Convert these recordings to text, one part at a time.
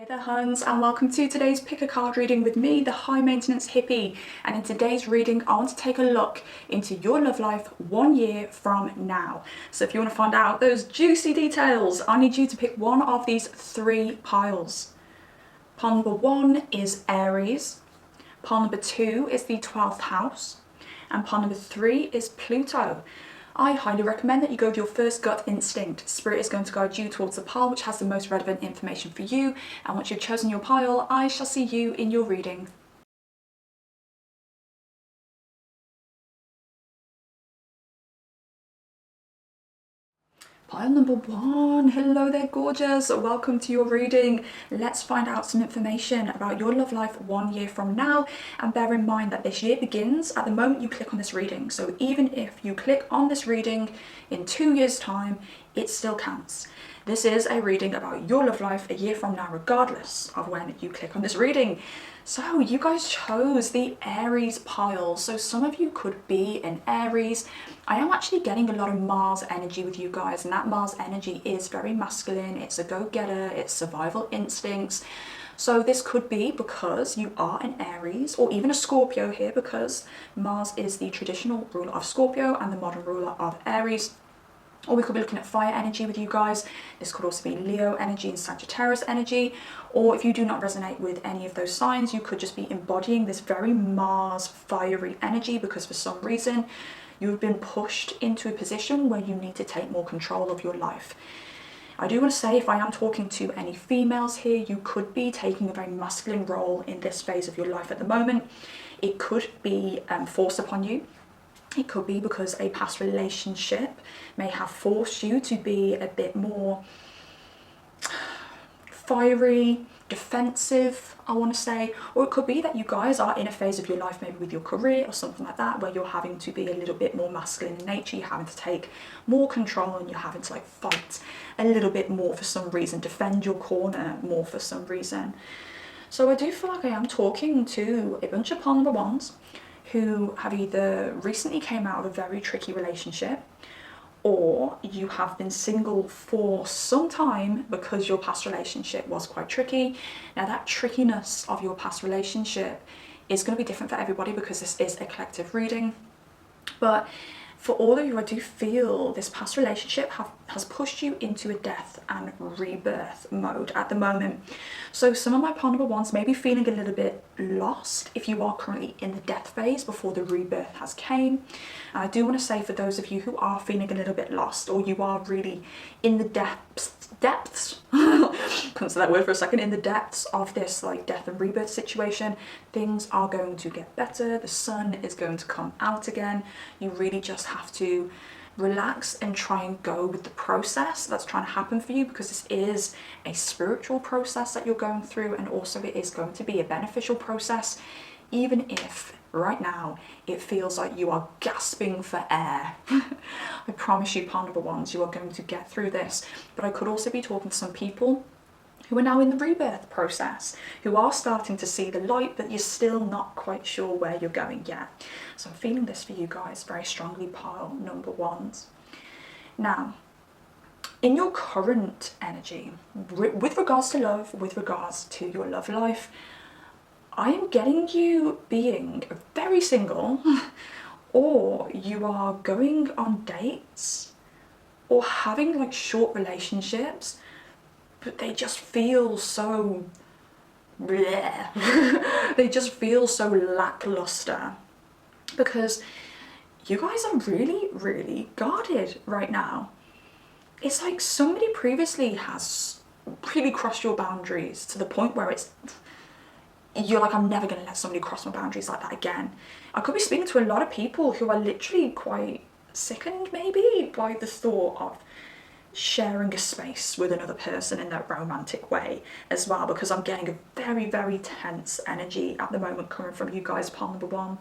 Hey there huns, and welcome to today's pick a card reading with me, the high maintenance hippie. And in today's reading I want to take a look into your love life 1 year from now. So if you want to find out those juicy details, I need you to pick one of these 3 piles. Pile number 1 is Aries, pile number 2 is the 12th house, and pile number 3 is Pluto. I highly recommend that you go with your first gut instinct. Spirit is going to guide you towards the pile which has the most relevant information for you, and once you've chosen your pile, I shall see you in your reading. Pile number 1, hello there gorgeous, welcome to your reading. Let's find out some information about your love life 1 year from now, and bear in mind that this year begins at the moment you click on this reading. So even if you click on this reading in 2 years time, it still counts. This is a reading about your love life a year from now, regardless of when you click on this reading. So you guys chose the Aries pile. So some of you could be an Aries. I am actually getting a lot of Mars energy with you guys, and that Mars energy is very masculine. It's a go-getter, it's survival instincts. So this could be because you are an Aries, or even a Scorpio here, because Mars is the traditional ruler of Scorpio and the modern ruler of Aries. Or we could be looking at fire energy with you guys. This could also be Leo energy and Sagittarius energy. Or if you do not resonate with any of those signs, you could just be embodying this very Mars fiery energy because for some reason you've been pushed into a position where you need to take more control of your life. I do want to say, if I am talking to any females here, you could be taking a very masculine role in this phase of your life at the moment. It could be forced upon you. It could be because a past relationship may have forced you to be a bit more fiery, defensive, I want to say. Or it could be that you guys are in a phase of your life, maybe with your career or something like that, where you're having to be a little bit more masculine in nature. You're having to take more control, and you're having to fight a little bit more for some reason, defend your corner more for some reason. So I do feel like I am talking to a bunch of pile number 1s who have either recently came out of a very tricky relationship, or you have been single for some time because your past relationship was quite tricky. Now that trickiness of your past relationship is going to be different for everybody because this is a collective reading. But for all of you, I do feel this past relationship has pushed you into a death and rebirth mode at the moment. So some of my pile number 1s may be feeling a little bit lost if you are currently in the death phase before the rebirth has came. And I do want to say, for those of you who are feeling a little bit lost, or you are really in the depths couldn't say that word for a second, in the depths of this death and rebirth situation, things are going to get better. The sun is going to come out again. You really just have to relax and try and go with the process that's trying to happen for you, because this is a spiritual process that you're going through, and also it is going to be a beneficial process, even if right now it feels like you are gasping for air. I promise you, pile number 1s, you are going to get through this. But I could also be talking to some people who are now in the rebirth process, who are starting to see the light, but you're still not quite sure where you're going yet. So I'm feeling this for you guys very strongly, pile number 1s. Now, in your current energy, with regards to love, with regards to your love life, I am getting you being very single, or you are going on dates, or having short relationships, but they just feel so bleh. They just feel so lackluster, because you guys are really, really guarded right now. It's like somebody previously has really crossed your boundaries to the point where you're like, I'm never going to let somebody cross my boundaries like that again. I could be speaking to a lot of people who are literally quite sickened maybe by the thought of sharing a space with another person in that romantic way as well, because I'm getting a very, very tense energy at the moment coming from you guys, pile number 1.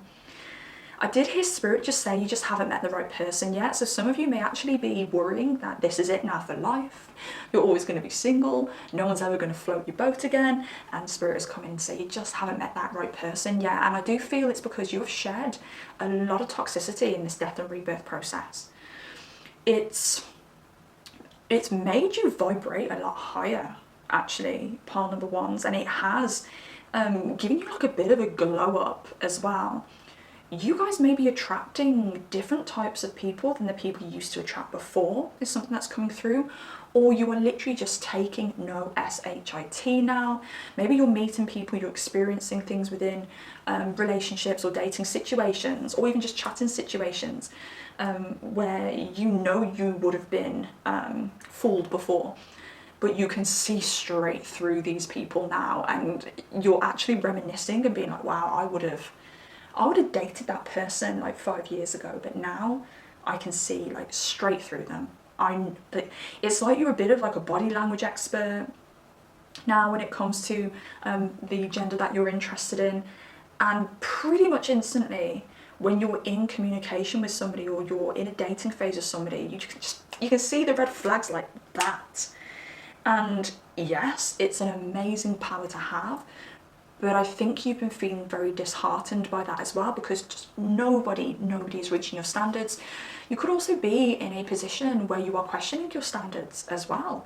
I did hear Spirit just say you just haven't met the right person yet. So some of you may actually be worrying that this is it now for life. You're always going to be single. No one's ever going to float your boat again. And Spirit has come in and say you just haven't met that right person yet. And I do feel it's because you have shared a lot of toxicity in this death and rebirth process. It's made you vibrate a lot higher actually, pile number ones, and it has given you like a bit of a glow up as well. You guys may be attracting different types of people than the people you used to attract before, is something that's coming through. Or you are literally just taking no shit now. Maybe you're meeting people, you're experiencing things within relationships or dating situations, or even just chatting situations where you know you would have been fooled before, but you can see straight through these people now, and you're actually reminiscing and being like, wow, I would have dated that person like 5 years ago, but now I can see like straight through them. It's like you're a bit of like a body language expert now when it comes to the gender that you're interested in, and pretty much instantly when you're in communication with somebody or you're in a dating phase with somebody, you can see the red flags like that. And yes, it's an amazing power to have, but I think you've been feeling very disheartened by that as well, because just nobody is reaching your standards. You could also be in a position where you are questioning your standards as well.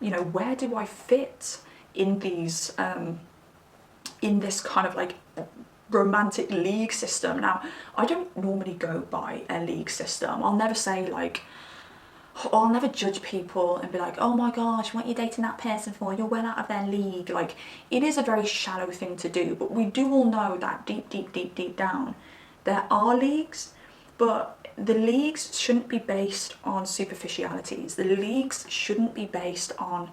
You know, where do I fit in these, in this kind of like romantic league system? Now, I don't normally go by a league system. I'll never say like, I'll never judge people and be like, oh my gosh, what are you dating that person for? You're well out of their league. Like, it is a very shallow thing to do, but we do all know that deep down, there are leagues, but the leagues shouldn't be based on superficialities. The leagues shouldn't be based on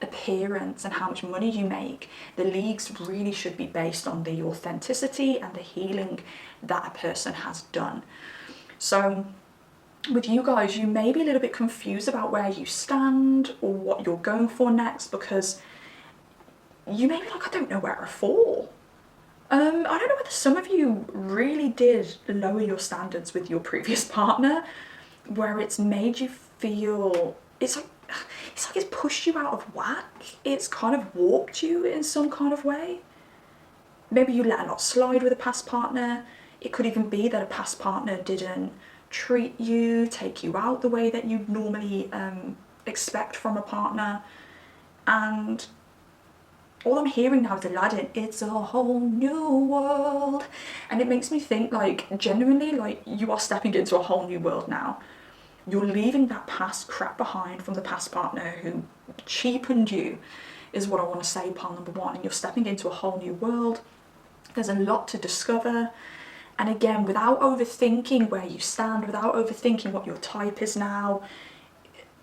appearance and how much money you make. The leagues really should be based on the authenticity and the healing that a person has done. So with you guys, you may be a little bit confused about where you stand or what you're going for next, because you may be like, I don't know where to fall. I don't know whether some of you really did lower your standards with your previous partner, where it's made you feel, it's like it's pushed you out of whack. It's kind of warped you in some kind of way. Maybe you let a lot slide with a past partner. It could even be that a past partner didn't treat you, take you out the way that you'd normally expect from a partner. And all I'm hearing now is Aladdin, it's a whole new world. And it makes me think, like, genuinely, like, you are stepping into a whole new world now. You're leaving that past crap behind from the past partner who cheapened you, is what I want to say, pile number one. And you're stepping into a whole new world. There's a lot to discover. And again, without overthinking where you stand, without overthinking what your type is now,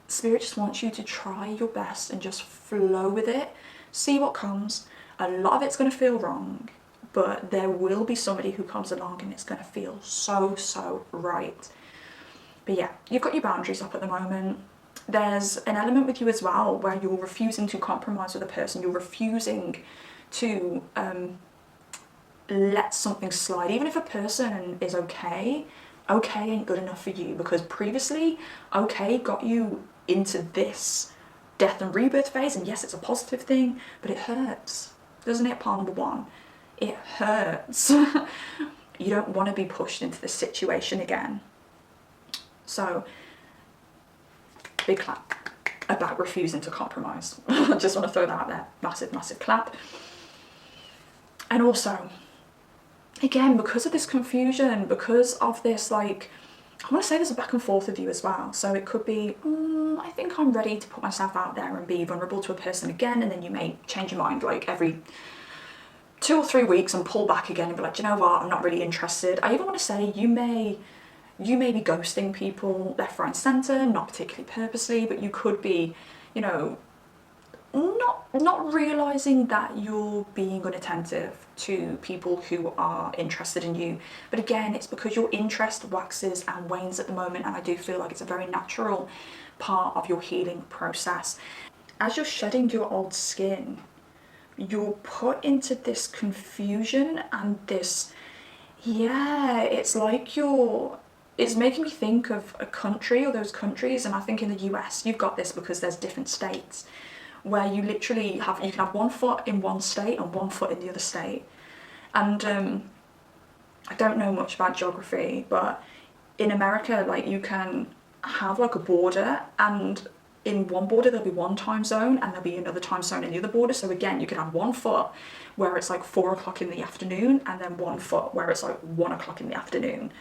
Spirit just wants you to try your best and just flow with it. See what comes. A lot of it's going to feel wrong, but there will be somebody who comes along and it's going to feel so right. But yeah, you've got your boundaries up at the moment. There's an element with you as well where you're refusing to compromise with a person. You're refusing to let something slide. Even if a person is okay ain't good enough for you, because previously okay got you into this death and rebirth phase, and yes, it's a positive thing, but it hurts, doesn't it, pile number one? It hurts. You don't want to be pushed into this situation again. So big clap about refusing to compromise. I just want to throw that out there. Massive clap. And also, again, because of this confusion, because of this, like, I want to say there's a back and forth with you as well. So it could be, I think I'm ready to put myself out there and be vulnerable to a person again, and then you may change your mind like every 2 or 3 weeks and pull back again and be like, do you know what, I'm not really interested. I even want to say you may be ghosting people left, right and centre, not particularly purposely, but you could be, you know, not realising that you're being unattentive to people who are interested in you. But again, it's because your interest waxes and wanes at the moment, and I do feel like it's a very natural part of your healing process. As you're shedding your old skin, you're put into this confusion and this, yeah, it's like it's making me think of a country or those countries, and I think in the US you've got this because there's different states where you literally you can have 1 foot in one state and 1 foot in the other state. And I don't know much about geography, but in America, like, you can have like a border, and in one border there'll be one time zone and there'll be another time zone in the other border. So again, you could have 1 foot where it's like 4 o'clock in the afternoon, and then 1 foot where it's like 1 o'clock in the afternoon.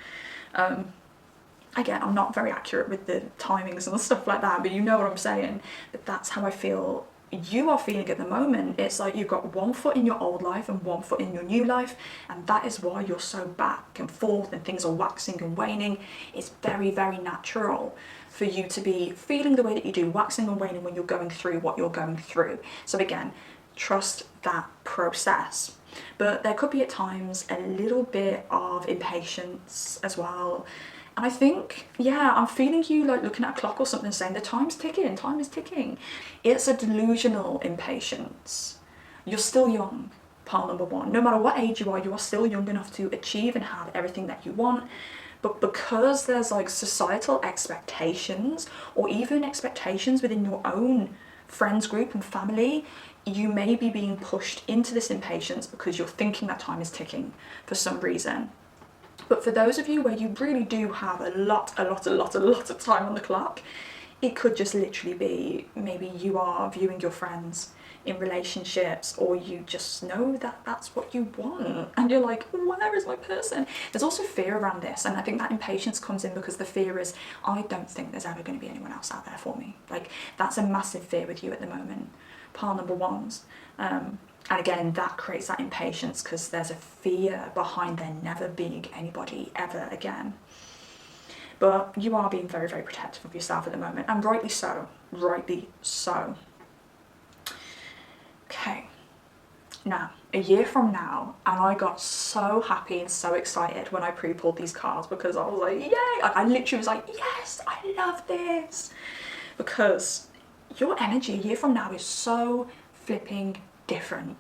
Again, I'm not very accurate with the timings and stuff like that, but you know what I'm saying. But that's how I feel you are feeling at the moment. It's like you've got 1 foot in your old life and 1 foot in your new life, and that is why you're so back and forth and things are waxing and waning. It's very, very natural for you to be feeling the way that you do, waxing and waning, when you're going through what you're going through. So again, trust that process. But there could be at times a little bit of impatience as well. And I think, yeah, I'm feeling you like looking at a clock or something saying the time's ticking, time is ticking. It's a delusional impatience. You're still young, pile number one. No matter what age you are still young enough to achieve and have everything that you want. But because there's like societal expectations, or even expectations within your own friends group and family, you may be being pushed into this impatience because you're thinking that time is ticking for some reason. But for those of you where you really do have a lot of time on the clock, it could just literally be maybe you are viewing your friends in relationships, or you just know that that's what you want and you're like, where is my person? There's also fear around this, and I think that impatience comes in because the fear is, I don't think there's ever going to be anyone else out there for me. Like, that's a massive fear with you at the moment, pile number ones. And again, that creates that impatience because there's a fear behind there never being anybody ever again. But you are being very, very protective of yourself at the moment, and rightly so, rightly so. Okay, now, a year from now, and I got so happy and so excited when I pre-pulled these cards, because I was like, yay! I literally was like, yes, I love this! Because your energy a year from now is so flipping different.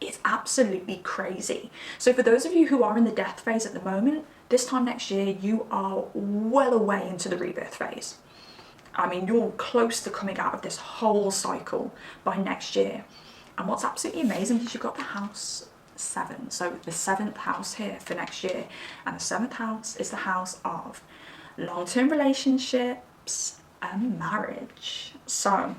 It's absolutely crazy. So for those of you who are in the death phase at the moment, this time next year, you are well away into the rebirth phase. I mean, you're close to coming out of this whole cycle by next year. And what's absolutely amazing is you've got the house 7. So the 7th house here for next year. And the 7th house is the house of long-term relationships and marriage. So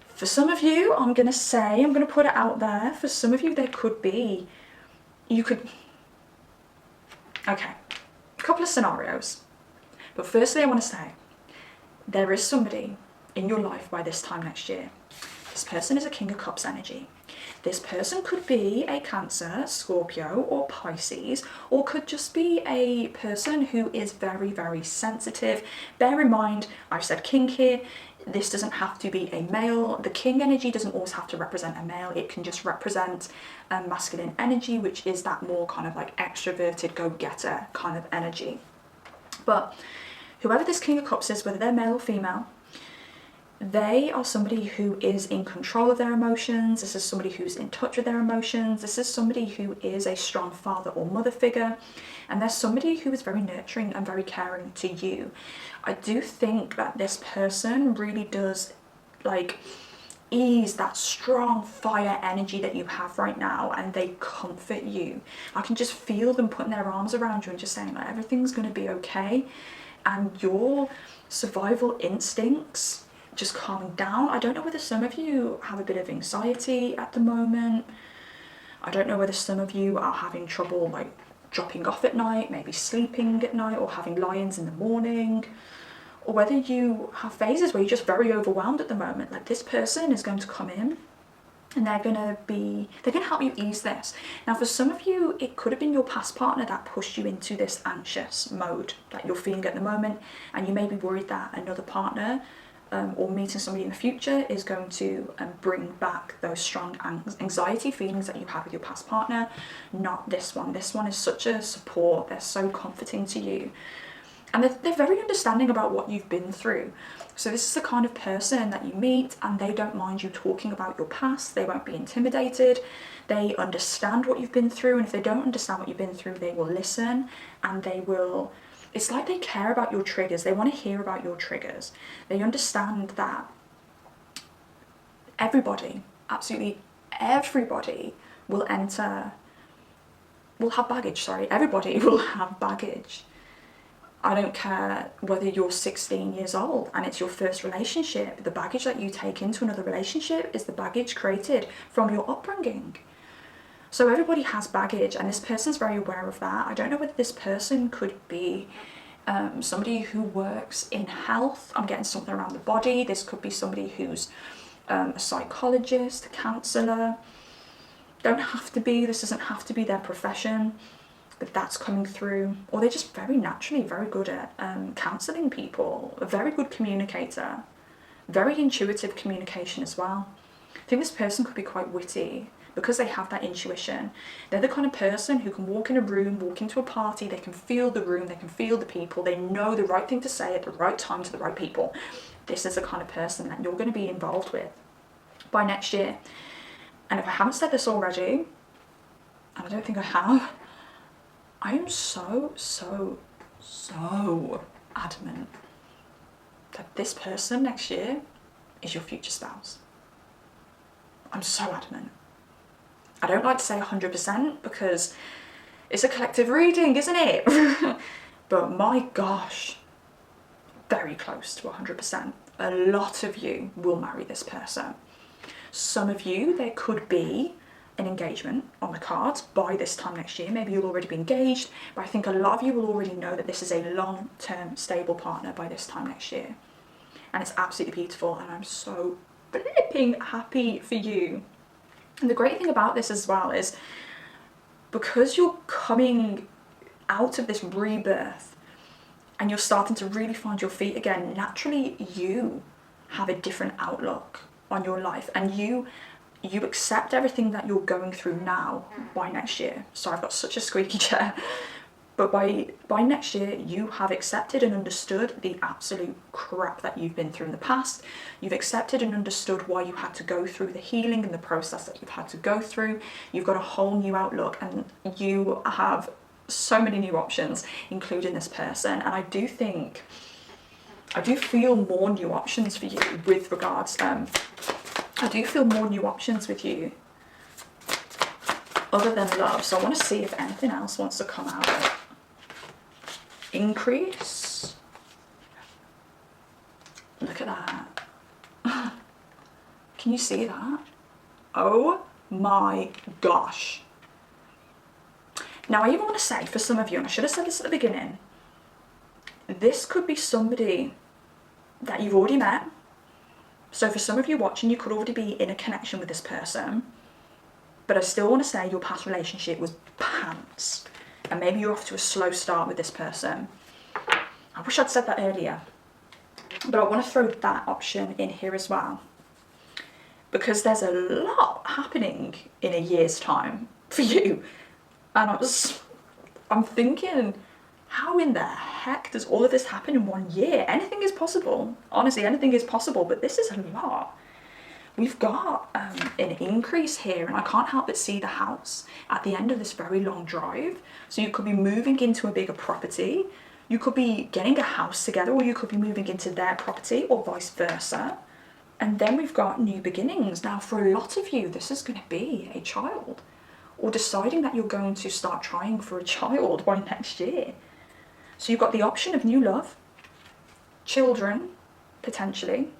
for some of you, I'm going to put it out there. For some of you, there could be, okay, a couple of scenarios. But firstly, I want to say, there is somebody in your life by this time next year. This person is a King of Cups energy. This person could be a Cancer, Scorpio, or Pisces, or could just be a person who is very, very sensitive. Bear in mind, I've said King here. This doesn't have to be a male. The King energy doesn't always have to represent a male. It can just represent a masculine energy, which is that more kind of like extroverted, go-getter kind of energy. But whoever this King of Cups is, whether they're male or female, they are somebody who is in control of their emotions. This is somebody who's in touch with their emotions. This is somebody who is a strong father or mother figure. And there's somebody who is very nurturing and very caring to you. I do think that this person really does like ease that strong fire energy that you have right now, and they comfort you. I can just feel them putting their arms around you and just saying like, everything's going to be okay. And your survival instincts just calming down. I don't know whether some of you have a bit of anxiety at the moment. I don't know whether some of you are having trouble like dropping off at night, maybe sleeping at night, or having lie-ins in the morning, or whether you have phases where you're just very overwhelmed at the moment. Like, this person is going to come in and they're going to help you ease this. Now, for some of you, it could have been your past partner that pushed you into this anxious mode that you're feeling at the moment, and you may be worried that another partner or meeting somebody in the future is going to bring back those strong anxiety feelings that you had with your past partner. Not this one. This one is such a support. They're so comforting to you. And they're very understanding about what you've been through. So this is the kind of person that you meet, and they don't mind you talking about your past. They won't be intimidated. They understand what you've been through. And if they don't understand what you've been through, they will listen, and they will... It's like they care about your triggers. They want to hear about your triggers. They understand that everybody, absolutely everybody, will have baggage, sorry. Everybody will have baggage. I don't care whether you're 16 years old and it's your first relationship. The baggage that you take into another relationship is the baggage created from your upbringing. So everybody has baggage, and this person's very aware of that. I don't know whether this person could be somebody who works in health. I'm getting something around the body. This could be somebody who's a psychologist, a counsellor. Don't have to be, this doesn't have to be their profession, but that's coming through. Or they're just very naturally very good at counselling people, a very good communicator, very intuitive communication as well. I think this person could be quite witty because they have that intuition. They're the kind of person who can walk in a room, walk into a party, they can feel the room, they can feel the people, they know the right thing to say at the right time to the right people. This is the kind of person that you're going to be involved with by next year. And if I haven't said this already, and I don't think I have, I am so adamant that this person next year is your future spouse. I'm so adamant. I don't like to say 100% because it's a collective reading, isn't it? But my gosh, very close to 100%. A lot of you will marry this person. Some of you, there could be an engagement on the cards by this time next year. Maybe you'll already be engaged, but I think a lot of you will already know that this is a long-term stable partner by this time next year. And it's absolutely beautiful, and I'm so flipping happy for you. And the great thing about this as well is because you're coming out of this rebirth and you're starting to really find your feet again, naturally you have a different outlook on your life, and you accept everything that you're going through now by next year. So I've got such a squeaky chair. But by next year, you have accepted and understood the absolute crap that you've been through in the past. You've accepted and understood why you had to go through the healing and the process that you've had to go through. You've got a whole new outlook, and you have so many new options, including this person. And I do feel more new options for you with regards, I do feel more new options with you other than love. So I want to see if anything else wants to come out. Increase. Look at that. Can you see that? Oh my gosh. Now I even want to say for some of you, and I should have said this at the beginning, this could be somebody that you've already met. So for some of you watching, you could already be in a connection with this person, but I still want to say your past relationship was pants. And maybe you're off to a slow start with this person. I wish I'd said that earlier. But I want to throw that option in here as well. Because there's a lot happening in a year's time for you. And I'm thinking, how in the heck does all of this happen in 1 year? Anything is possible. Honestly, anything is possible, but this is a lot. We've got an increase here, and I can't help but see the house at the end of this very long drive. So you could be moving into a bigger property, you could be getting a house together, or you could be moving into their property, or vice versa. And then we've got new beginnings. Now for a lot of you, this is going to be a child, or deciding that you're going to start trying for a child by next year. So you've got the option of new love, children, potentially,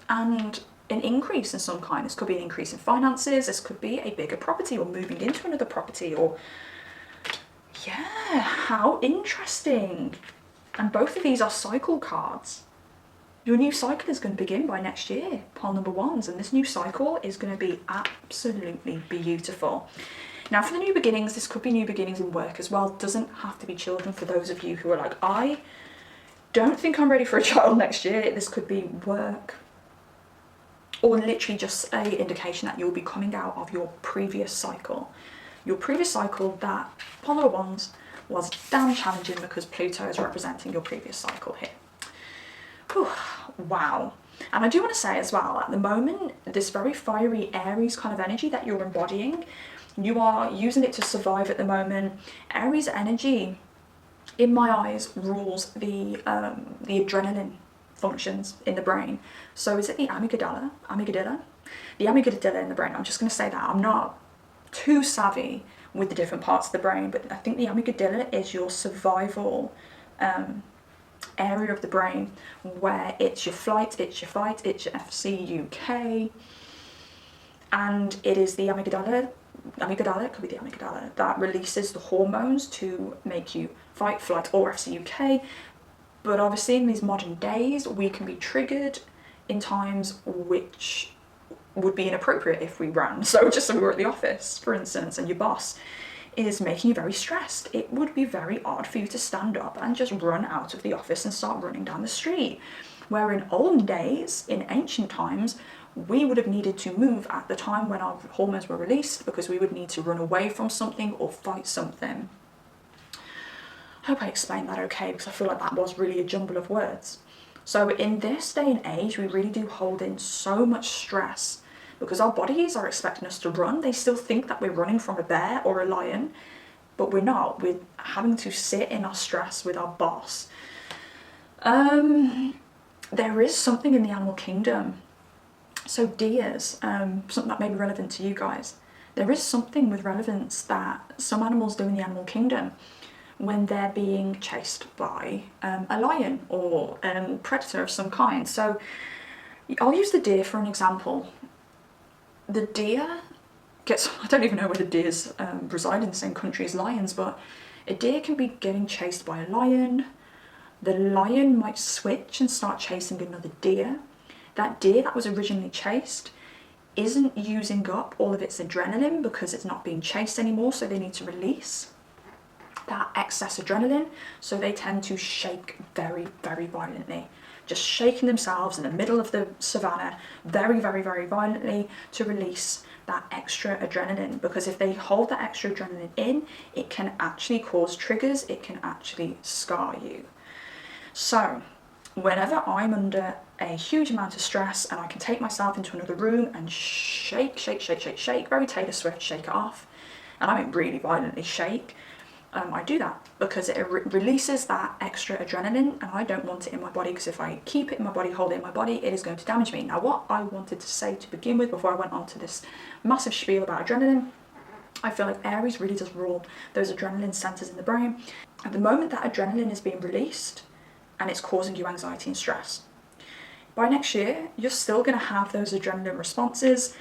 and an increase in some kind. This could be an increase in finances, this could be a bigger property, or moving into another property, or yeah, how interesting. And both of these are cycle cards. Your new cycle is going to begin by next year, pile number ones, and this new cycle is going to be absolutely beautiful. Now for the new beginnings, this could be new beginnings in work as well. It doesn't have to be children for those of you who are like, I don't think I'm ready for a child next year. This could be work, or literally just an indication that you'll be coming out of your previous cycle. Your previous cycle, that pile of wands, was damn challenging because Pluto is representing your previous cycle here. Whew, wow. And I do want to say as well, at the moment, this very fiery Aries kind of energy that you're embodying, you are using it to survive at the moment. Aries energy, in my eyes, rules the adrenaline functions in the brain. So is it the amygdala? The amygdala in the brain. I'm just going to say that. I'm not too savvy with the different parts of the brain, but I think the amygdala is your survival area of the brain, where it's your flight, it's your fight, it's your FCUK, and it is the amygdala, it could be the amygdala, that releases the hormones to make you fight, flight, or FCUK. But obviously in these modern days, we can be triggered in times which would be inappropriate if we ran. So just so we were at the office, for instance, and your boss is making you very stressed, it would be very odd for you to stand up and just run out of the office and start running down the street. Where in olden days, in ancient times, we would have needed to move at the time when our hormones were released, because we would need to run away from something or fight something. I hope I explained that okay, because I feel like that was really a jumble of words. So in this day and age, we really do hold in so much stress because our bodies are expecting us to run. They still think that we're running from a bear or a lion, but we're not. We're having to sit in our stress with our boss. There is something in the animal kingdom. So deers, something that may be relevant to you guys. There is something with relevance that some animals do in the animal kingdom when they're being chased by a lion or a predator of some kind. So I'll use the deer for an example. The deer gets, I don't even know whether deers reside in the same country as lions, but a deer can be getting chased by a lion. The lion might switch and start chasing another deer. That deer that was originally chased isn't using up all of its adrenaline because it's not being chased anymore, so they need to release that excess adrenaline, so they tend to shake very, very violently, just shaking themselves in the middle of the savannah very, very, very violently to release that extra adrenaline, because if they hold that extra adrenaline in, it can actually cause triggers, it can actually scar you. So whenever I'm under a huge amount of stress and I can take myself into another room and shake, very Taylor Swift, shake it off, and I mean really violently shake, I do that because it releases that extra adrenaline, and I don't want it in my body, because if I keep it in my body, hold it in my body, it is going to damage me. Now, what I wanted to say to begin with before I went on to this massive spiel about adrenaline, I feel like Aries really does rule those adrenaline centers in the brain. At the moment that adrenaline is being released and it's causing you anxiety and stress, by next year, you're still going to have those adrenaline responses,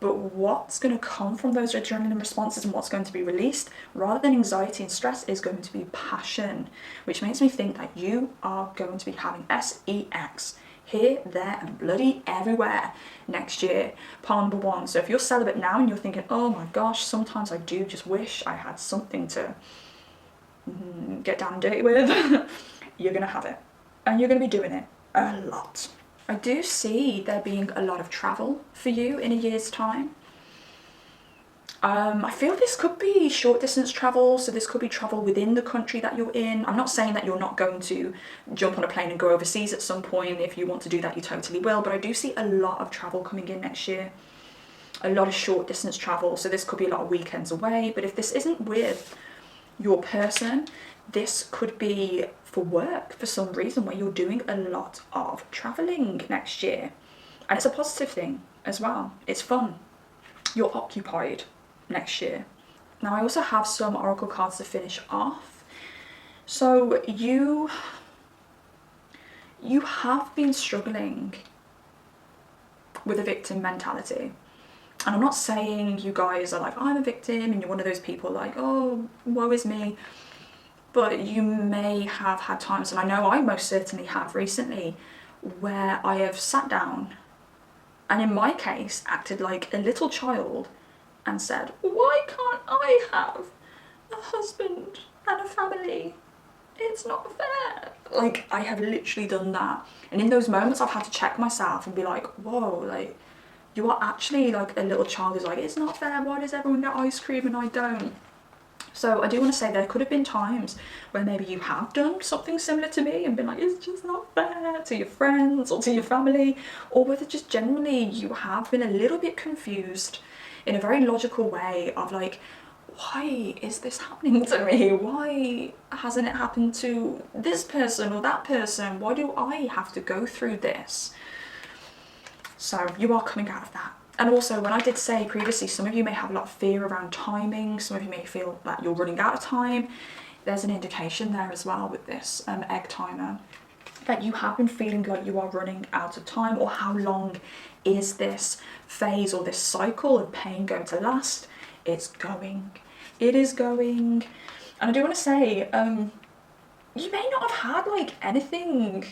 but what's going to come from those adrenaline responses and what's going to be released, rather than anxiety and stress, is going to be passion, which makes me think that you are going to be having sex here, there, and bloody everywhere next year. Part number one. So if you're celibate now and you're thinking, oh my gosh, sometimes I do just wish I had something to get down and dirty with, you're going to have it. And you're going to be doing it a lot. I do see there being a lot of travel for you in a year's time. I feel this could be short distance travel, so this could be travel within the country that you're in. I'm not saying that you're not going to jump on a plane and go overseas at some point. If you want to do that, you totally will, but I do see a lot of travel coming in next year. A lot of short distance travel, so this could be a lot of weekends away, but if this isn't with your person, this could be for work for some reason, where you're doing a lot of traveling next year, and it's a positive thing as well. It's fun. You're occupied next year. Now I also have some oracle cards to finish off. So you have been struggling with a victim mentality, and I'm not saying you guys are like, I'm a victim and you're one of those people like, oh, woe is me. But you may have had times, and I know I most certainly have recently, where I have sat down and in my case acted like a little child and said, why can't I have a husband and a family? It's not fair. Like, I have literally done that. And in those moments I've had to check myself and be like, whoa, like, you are actually like a little child who's like, it's not fair, why does everyone get ice cream and I don't? So I do want to say there could have been times where maybe you have done something similar to me and been like, it's just not fair, to your friends or to your family, or whether just generally you have been a little bit confused in a very logical way of like, why is this happening to me? Why hasn't it happened to this person or that person? Why do I have to go through this? So you are coming out of that. And also, when I did say previously, some of you may have a lot of fear around timing, some of you may feel that you're running out of time. There's an indication there as well with this egg timer, that you have been feeling like you are running out of time, or how long is this phase or this cycle of pain going to last? It's going. It is going. And I do want to say, you may not have had like anything,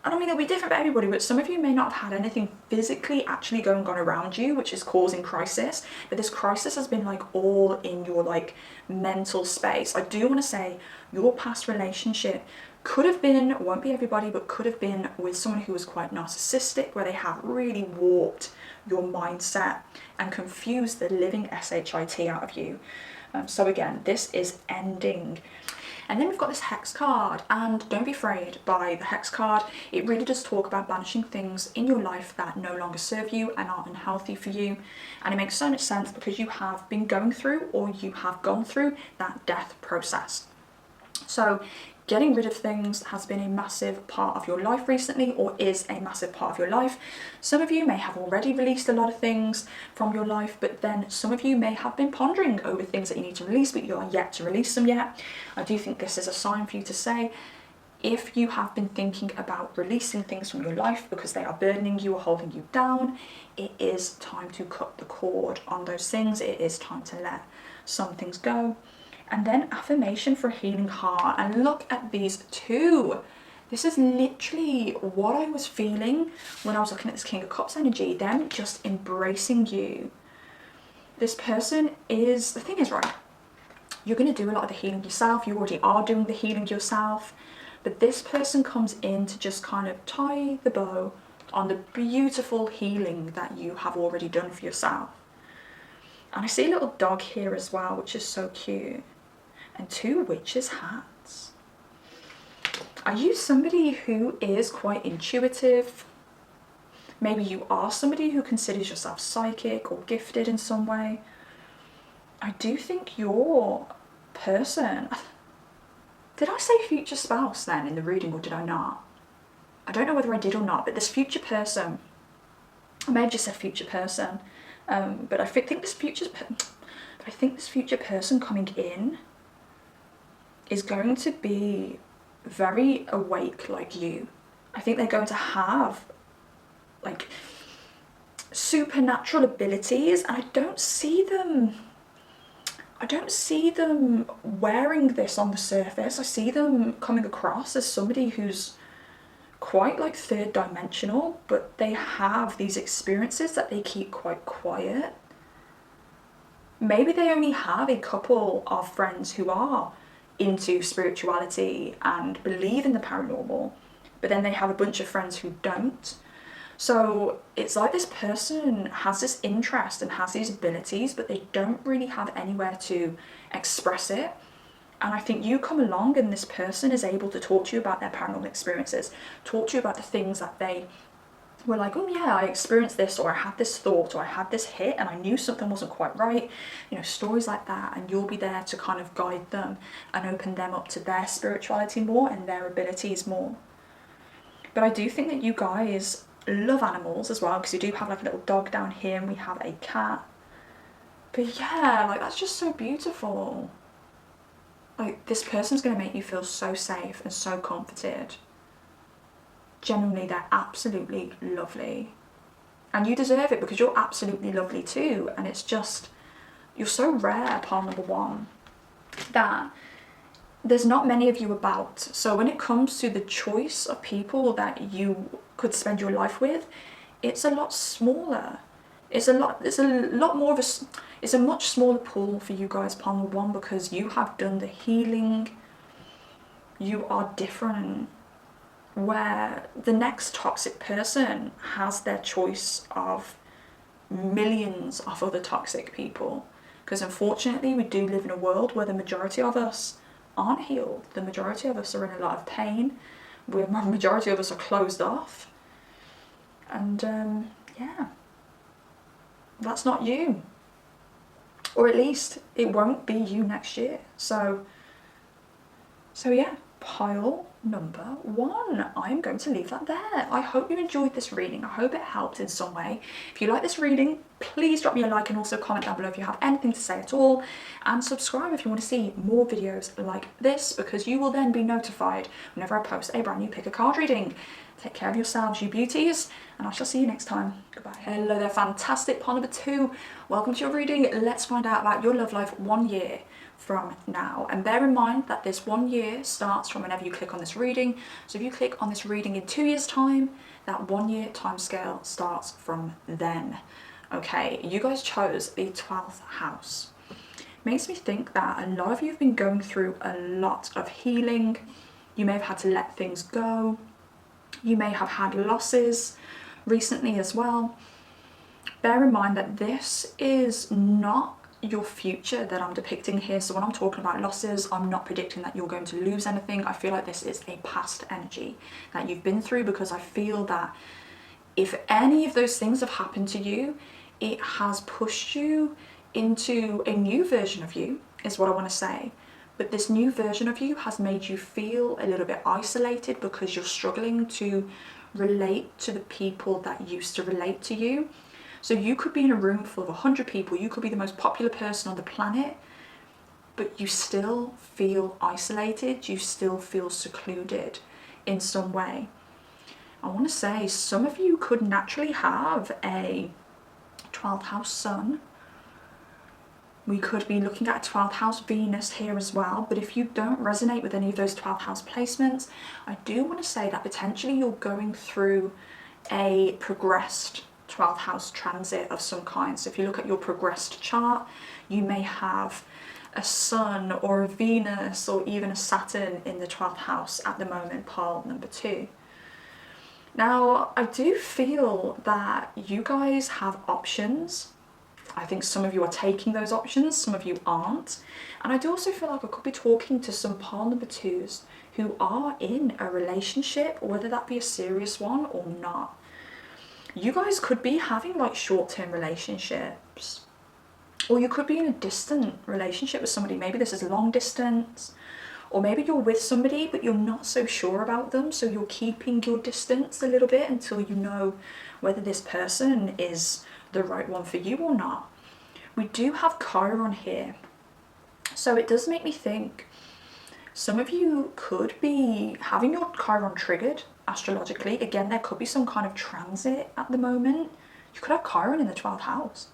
and I mean it'll be different for everybody, but some of you may not have had anything physically actually going on around you which is causing crisis, but this crisis has been like all in your like mental space. I do want to say your past relationship could have been, won't be everybody, but could have been with someone who was quite narcissistic, where they have really warped your mindset and confused the living shit out of you. So again, this is ending. And then we've got this hex card, and don't be afraid by the hex card. It really does talk about banishing things in your life that no longer serve you and are unhealthy for you. And it makes so much sense because you have been going through, or you have gone through, that death process. So getting rid of things has been a massive part of your life recently, or is a massive part of your life. Some of you may have already released a lot of things from your life, but then some of you may have been pondering over things that you need to release, but you are yet to release them yet. I do think this is a sign for you to say, if you have been thinking about releasing things from your life because they are burdening you or holding you down, it is time to cut the cord on those things. It is time to let some things go. And then affirmation for a healing heart. And look at these two. This is literally what I was feeling when I was looking at this King of Cups energy. Them just embracing you. This person is, the thing is, right, you're going to do a lot of the healing yourself. You already are doing the healing yourself. But this person comes in to just kind of tie the bow on the beautiful healing that you have already done for yourself. And I see a little dog here as well, which is so cute. And two witches' hats. Are you somebody who is quite intuitive? Maybe you are somebody who considers yourself psychic or gifted in some way. I do think your person... Did I say future spouse then in the reading, or did I not? I don't know whether I did or not, but this future person... I may have just said future person. But I think this future person coming in is going to be very awake like you. I think they're going to have like supernatural abilities, and I don't see them wearing this on the surface. I see them coming across as somebody who's quite like third dimensional, but they have these experiences that they keep quite quiet. Maybe they only have a couple of friends who are into spirituality and believe in the paranormal, but then they have a bunch of friends who don't. So it's like this person has this interest and has these abilities, but they don't really have anywhere to express it. And I think you come along and this person is able to talk to you about their paranormal experiences, talk to you about the things that they were like, oh yeah, I experienced this, or I had this thought, or I had this hit and I knew something wasn't quite right, you know, stories like that. And you'll be there to kind of guide them and open them up to their spirituality more and their abilities more. But I do think that you guys love animals as well, because you do have like a little dog down here and we have a cat. But yeah, like that's just so beautiful. Like this person's going to make you feel so safe and so comforted. Genuinely, they're absolutely lovely. And you deserve it because you're absolutely lovely too. And it's just, you're so rare, pile number one, that there's not many of you about. So when it comes to the choice of people that you could spend your life with, it's a lot smaller. It's a much smaller pool for you guys, pile number one, because you have done the healing. You are different. Where the next toxic person has their choice of millions of other toxic people. Because unfortunately, we do live in a world where the majority of us aren't healed. The majority of us are in a lot of pain. The majority of us are closed off. And yeah, that's not you. Or at least it won't be you next year. So yeah, pile number 1. I'm going to leave that there. I hope you enjoyed this reading. I hope it helped in some way. If you like this reading, please drop me a like and also comment down below if you have anything to say at all, and subscribe if you want to see more videos like this, because you will then be notified whenever I post a brand new pick a card reading. Take care of yourselves, you beauties, and I shall see you next time. Goodbye. Hello there, fantastic pile number 2. Welcome to your reading. Let's find out about your love life 1 year from now, and bear in mind that this 1 year starts from whenever you click on this reading. So if you click on this reading in 2 years time, that 1 year time scale starts from then. Okay, you guys chose the 12th house. Makes me think that a lot of you have been going through a lot of healing. You may have had to let things go. You may have had losses recently as well. Bear in mind that this is not your future that I'm depicting here. So when I'm talking about losses, I'm not predicting that you're going to lose anything. I feel like this is a past energy that you've been through, because I feel that if any of those things have happened to you, it has pushed you into a new version of you, is what I want to say. But this new version of you has made you feel a little bit isolated because you're struggling to relate to the people that used to relate to you. So you could be in a room full of 100 people, you could be the most popular person on the planet, but you still feel isolated, you still feel secluded in some way. I want to say some of you could naturally have a 12th house sun. We could be looking at a 12th house Venus here as well, but if you don't resonate with any of those 12th house placements, I do want to say that potentially you're going through a progressed 12th house transit of some kind. So if you look at your progressed chart, you may have a Sun or a Venus or even a Saturn in the 12th house at the moment, pile number 2. Now, I do feel that you guys have options. I think some of you are taking those options, some of you aren't. And I do also feel like I could be talking to some pile number 2s who are in a relationship, whether that be a serious one or not. You guys could be having like short-term relationships, or you could be in a distant relationship with somebody. Maybe this is long distance, or maybe you're with somebody but you're not so sure about them, so you're keeping your distance a little bit until you know whether this person is the right one for you or not. We do have Chiron here, so it does make me think some of you could be having your Chiron triggered astrologically. Again, there could be some kind of transit at the moment. You could have Chiron in the 12th house,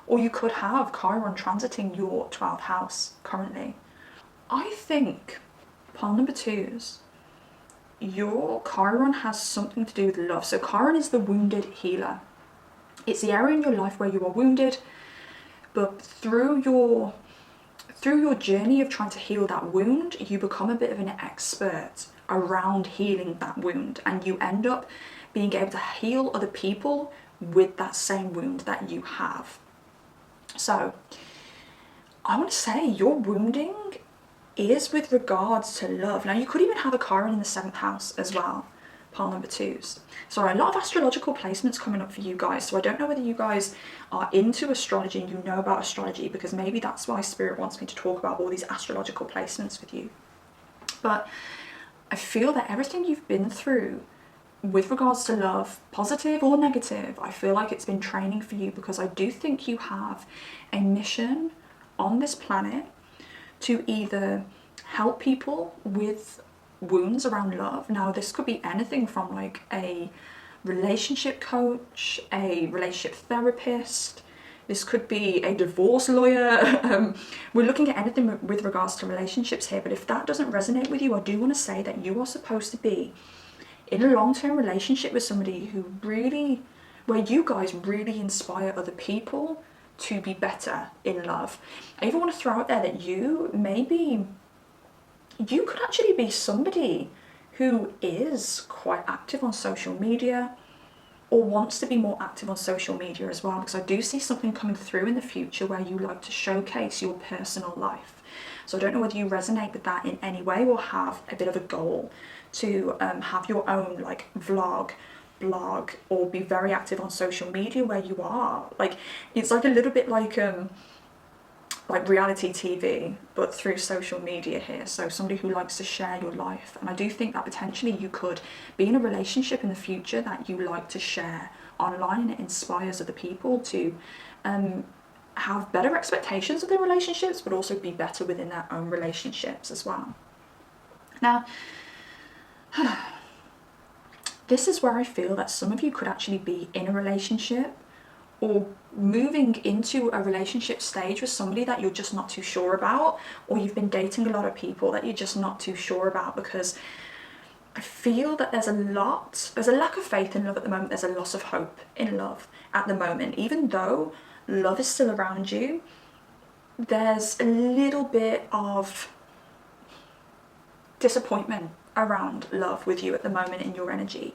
or you could have Chiron transiting your 12th house currently. I think, pile number 2s, your Chiron has something to do with love. So Chiron is the wounded healer. It's the area in your life where you are wounded, but through your journey of trying to heal that wound, you become a bit of an expert around healing that wound, and you end up being able to heal other people with that same wound that you have. So I want to say your wounding is with regards to love. Now, you could even have a Chiron in the 7th house as well, pile number 2s. Sorry, a lot of astrological placements coming up for you guys, so I don't know whether you guys are into astrology and you know about astrology, because maybe that's why Spirit wants me to talk about all these astrological placements with you. But I feel that everything you've been through with regards to love, positive or negative, I feel like it's been training for you, because I do think you have a mission on this planet to either help people with wounds around love. Now, this could be anything from like a relationship coach, a relationship therapist, this could be a divorce lawyer. We're looking at anything with regards to relationships here, but if that doesn't resonate with you, I do want to say that you are supposed to be in a long-term relationship with somebody who really, where you guys really inspire other people to be better in love. I even want to throw out there that you could actually be somebody who is quite active on social media, or wants to be more active on social media as well, because I do see something coming through in the future where you like to showcase your personal life. So I don't know whether you resonate with that in any way, or have a bit of a goal to have your own like vlog, blog, or be very active on social media where you are. Like, it's like a little bit like like reality TV, but through social media here. So somebody who likes to share your life. And I do think that potentially you could be in a relationship in the future that you like to share online, and it inspires other people to have better expectations of their relationships, but also be better within their own relationships as well. Now, this is where I feel that some of you could actually be in a relationship or moving into a relationship stage with somebody that you're just not too sure about, or you've been dating a lot of people that you're just not too sure about, because I feel that there's a lack of faith in love at the moment. There's a loss of hope in love at the moment. Even though love is still around you, there's a little bit of disappointment around love with you at the moment in your energy.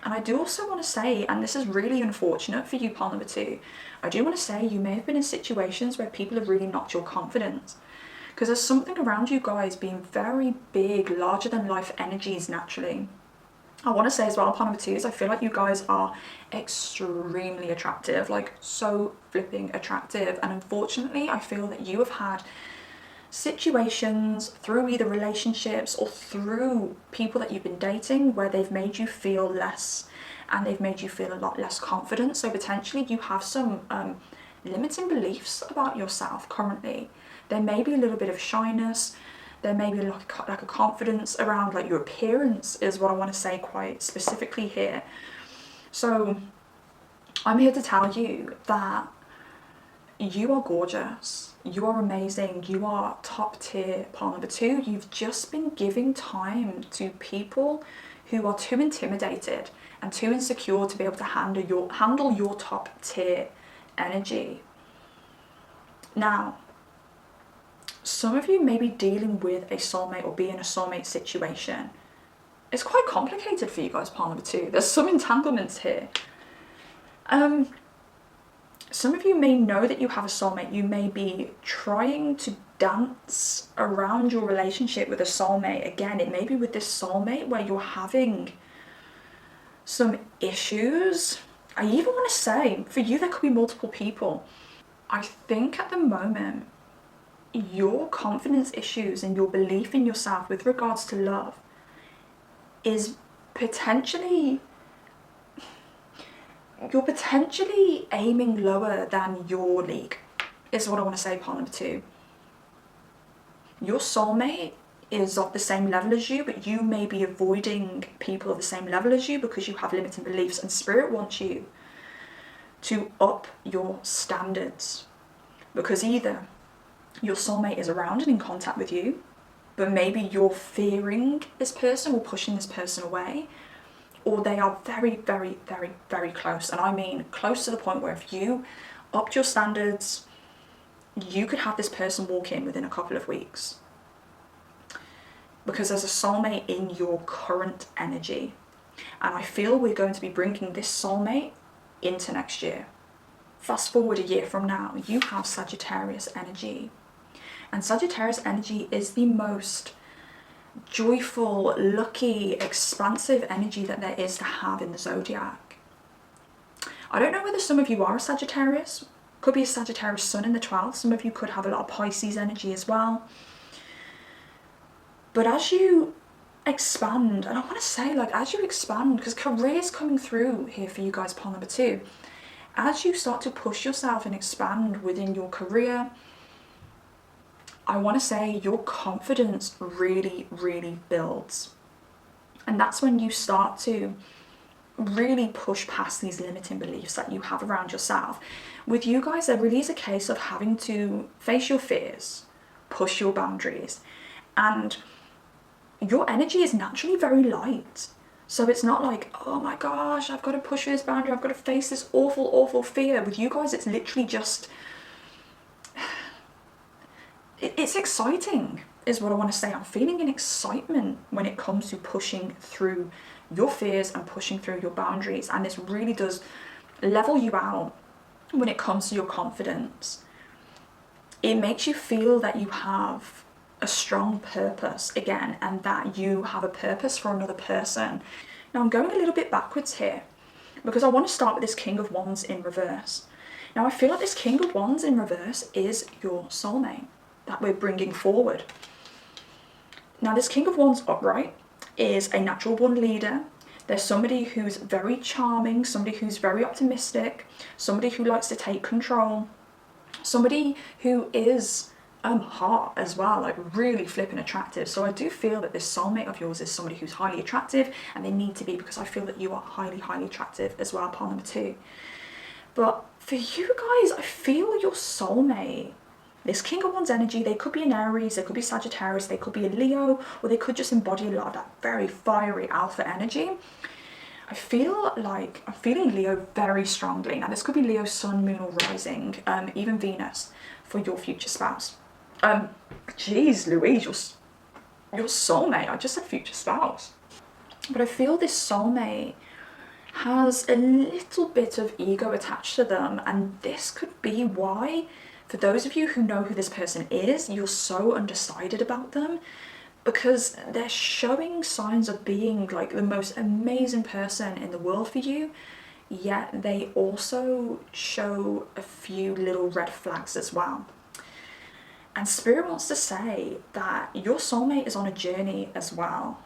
And I do also want to say, and this is really unfortunate for you, pile number 2, I do want to say you may have been in situations where people have really knocked your confidence, because there's something around you guys being very big, larger than life energies naturally. I want to say as well, pile number 2, is I feel like you guys are extremely attractive, like so flipping attractive. And unfortunately, I feel that you have had situations through either relationships or through people that you've been dating where they've made you feel less, and they've made you feel a lot less confident. So potentially you have some limiting beliefs about yourself currently. There may be a little bit of shyness, there may be like a confidence around like your appearance is what I want to say quite specifically here. So I'm here to tell you that you are gorgeous, you are amazing, you are top tier, pile number 2. You've just been giving time to people who are too intimidated and too insecure to be able to handle your top tier energy. Now, some of you may be dealing with a soulmate or be in a soulmate situation. It's quite complicated for you guys, pile number 2. There's some entanglements here. Some of you may know that you have a soulmate. You may be trying to dance around your relationship with a soulmate. Again, it may be with this soulmate where you're having some issues. I even want to say, for you, there could be multiple people. I think at the moment, your confidence issues and your belief in yourself with regards to love is potentially... you're potentially aiming lower than your league, is what I want to say, pile number 2. Your soulmate is of the same level as you, but you may be avoiding people of the same level as you because you have limiting beliefs, and Spirit wants you to up your standards, because either your soulmate is around and in contact with you, but maybe you're fearing this person or pushing this person away, or they are very, very, very, very close. And I mean close to the point where if you upped your standards, you could have this person walk in within a couple of weeks. Because there's a soulmate in your current energy. And I feel we're going to be bringing this soulmate into next year. Fast forward a year from now, you have Sagittarius energy. And Sagittarius energy is the most joyful, lucky, expansive energy that there is to have in the zodiac. I don't know whether some of you are a Sagittarius. Could be a Sagittarius sun in the 12th. Some of you could have a lot of Pisces energy as well. But as you expand, and I want to say, like, as you expand, because career is coming through here for you guys, pile number 2. As you start to push yourself and expand within your career, I want to say your confidence really, really builds. And that's when you start to really push past these limiting beliefs that you have around yourself. With you guys, there really is a case of having to face your fears, push your boundaries, and your energy is naturally very light. So it's not like, oh my gosh, I've got to push this boundary, I've got to face this awful, awful fear. With you guys, it's literally just... it's exciting, is what I want to say. I'm feeling an excitement when it comes to pushing through your fears and pushing through your boundaries. And this really does level you out when it comes to your confidence. It makes you feel that you have a strong purpose again, and that you have a purpose for another person. Now I'm going a little bit backwards here because I want to start with this King of Wands in reverse. Now I feel like this King of Wands in reverse is your soulmate that we're bringing forward. Now this King of Wands upright is a natural born leader. There's somebody who's very charming, somebody who's very optimistic, somebody who likes to take control, somebody who is hot as well, like really flipping attractive. So I do feel that this soulmate of yours is somebody who's highly attractive, and they need to be, because I feel that you are highly, highly attractive as well, pile number 2. But for you guys, I feel your soulmate, this King of Wands energy, they could be an Aries, they could be Sagittarius, they could be a Leo, or they could just embody a lot of that very fiery alpha energy. I feel like I'm feeling Leo very strongly. Now this could be Leo sun, moon, or rising, even Venus for your future spouse. Geez Louise, your soulmate, I just said future spouse. But I feel this soulmate has a little bit of ego attached to them, and this could be why, for those of you who know who this person is, you're so undecided about them, because they're showing signs of being like the most amazing person in the world for you, yet they also show a few little red flags as well. And Spirit wants to say that your soulmate is on a journey as well.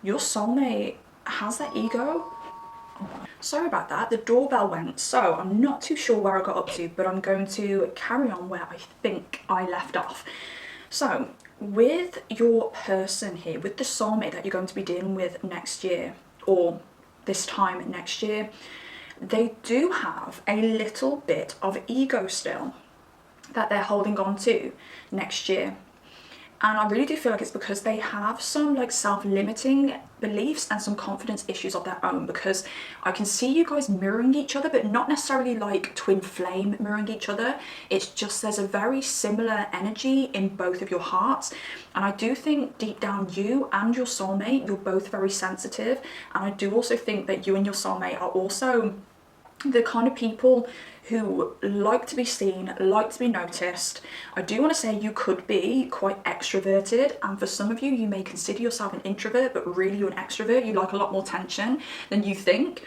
Your soulmate has that ego. Sorry about that, the doorbell went, so I'm not too sure where I got up to, but I'm going to carry on where I think I left off. So with your person here, with the soulmate that you're going to be dealing with next year, or this time next year, they do have a little bit of ego still that they're holding on to next year. And I really do feel like it's because they have some like self-limiting beliefs and some confidence issues of their own, because I can see you guys mirroring each other, but not necessarily like twin flame mirroring each other. It's just there's a very similar energy in both of your hearts. And I do think deep down you and your soulmate, you're both very sensitive. And I do also think that you and your soulmate are also the kind of people who like to be seen, like to be noticed. I do want to say you could be quite extroverted, and for some of you, you may consider yourself an introvert, but really you're an extrovert. You like a lot more tension than you think.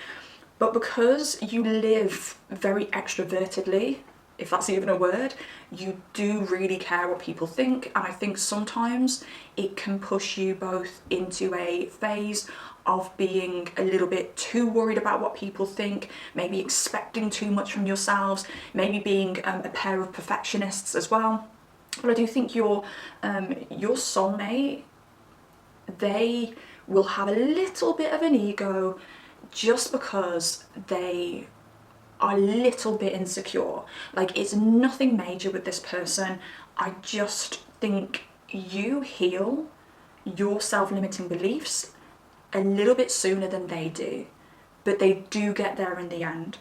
But because you live very extrovertedly, if that's even a word, you do really care what people think. And I think sometimes it can push you both into a phase of being a little bit too worried about what people think, maybe expecting too much from yourselves, maybe being a pair of perfectionists as well. But I do think your soulmate, they will have a little bit of an ego just because they are a little bit insecure. Like, it's nothing major with this person. I just think you heal your self-limiting beliefs a little bit sooner than they do, but they do get there in the end.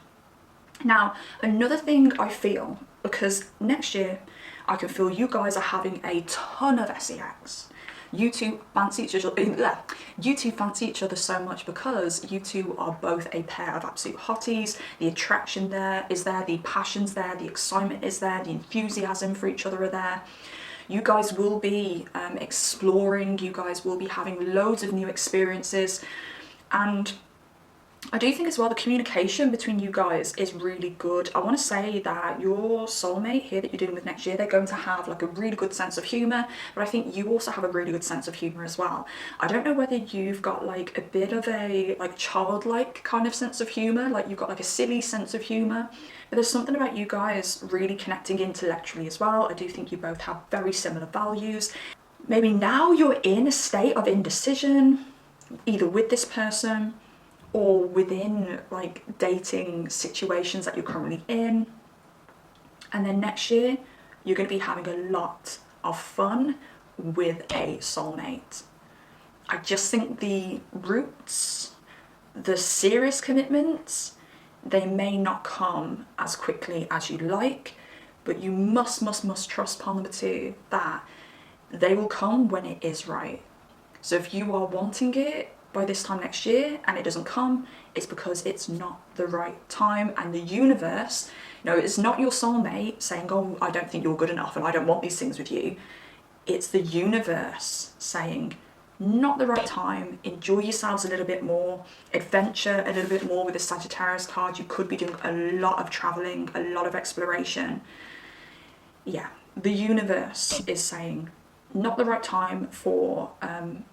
Now, another thing I feel, because next year I can feel you guys are having a ton of sex. You two fancy each other. You two fancy each other so much because you two are both a pair of absolute hotties. The attraction there is there, the passion's there, the excitement is there, the enthusiasm for each other are there. You guys will be exploring, you guys will be having loads of new experiences. And I do think as well the communication between you guys is really good. I want to say that your soulmate here that you're dealing with next year, they're going to have like a really good sense of humour, but I think you also have a really good sense of humour as well. I don't know whether you've got like a bit of a like childlike kind of sense of humour, like you've got like a silly sense of humour, but there's something about you guys really connecting intellectually as well. I do think you both have very similar values. Maybe now you're in a state of indecision, either with this person or within like dating situations that you're currently in. And then next year, you're going to be having a lot of fun with a soulmate. I just think the roots, the serious commitments, they may not come as quickly as you like, but you must trust part number 2 that they will come when it is right. So if you are wanting it by this time next year and it doesn't come, it's because it's not the right time. And the universe, you know, it's not your soulmate saying, oh, I don't think you're good enough and I don't want these things with you. It's the universe saying, not the right time. Enjoy yourselves a little bit more, adventure a little bit more with the Sagittarius card. You could be doing a lot of traveling, a lot of exploration. Yeah, the universe is saying not the right time for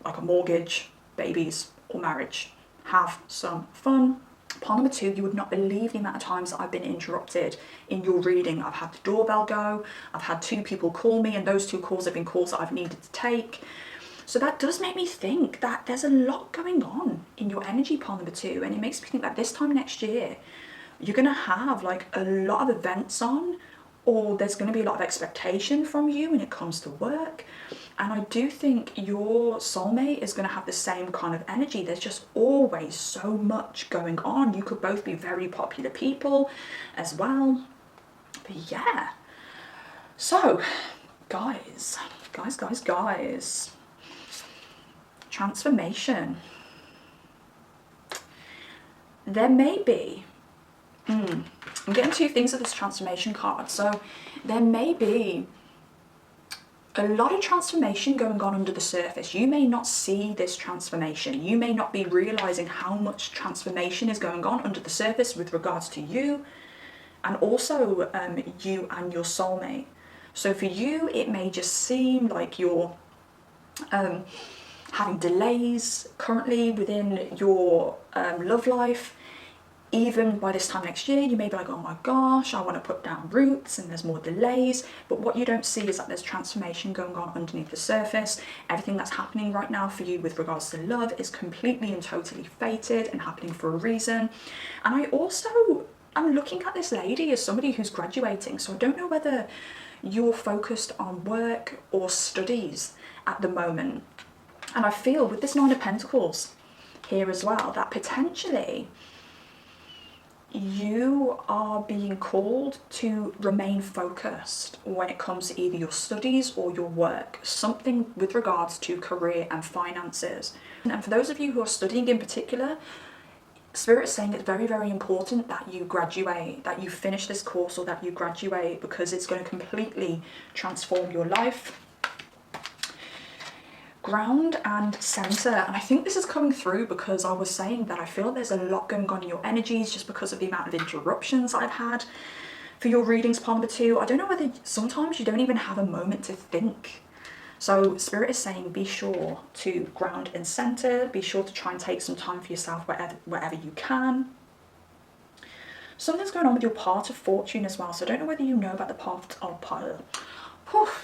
like a mortgage, babies, or marriage. Have some fun. Part number 2, you would not believe the amount of times that I've been interrupted in your reading. I've had the doorbell go, I've had 2 people call me, and those 2 calls have been calls that I've needed to take. So that does make me think that there's a lot going on in your energy, part number 2, and it makes me think that this time next year, you're going to have like a lot of events on, or there's going to be a lot of expectation from you when it comes to work. And I do think your soulmate is going to have the same kind of energy. There's just always so much going on. You could both be very popular people as well. But yeah. So, guys. Transformation. There may be I'm getting 2 things of this transformation card. So there may be a lot of transformation going on under the surface. You may not see this transformation. You may not be realizing how much transformation is going on under the surface with regards to you, and also you and your soulmate. So for you, it may just seem like you're having delays currently within your love life. Even by this time next year, you may be like, oh my gosh, I want to put down roots and there's more delays. But what you don't see is that there's transformation going on underneath the surface. Everything that's happening right now for you with regards to love is completely and totally fated and happening for a reason. And I'm looking at this lady as somebody who's graduating. So I don't know whether you're focused on work or studies at the moment. And I feel with this 9 of Pentacles here as well, that potentially you are being called to remain focused when it comes to either your studies or your work, something with regards to career and finances. And for those of you who are studying in particular, Spirit is saying it's very, very important that you graduate, that you finish this course or that you graduate, because it's going to completely transform your life. Ground and center, and I think this is coming through because I was saying that I feel there's a lot going on in your energies just because of the amount of interruptions I've had for your readings, part number 2. I don't know whether sometimes you don't even have a moment to think. So Spirit is saying be sure to ground and center, be sure to try and take some time for yourself wherever you can. Something's going on with your part of fortune as well, so I don't know whether you know about the part of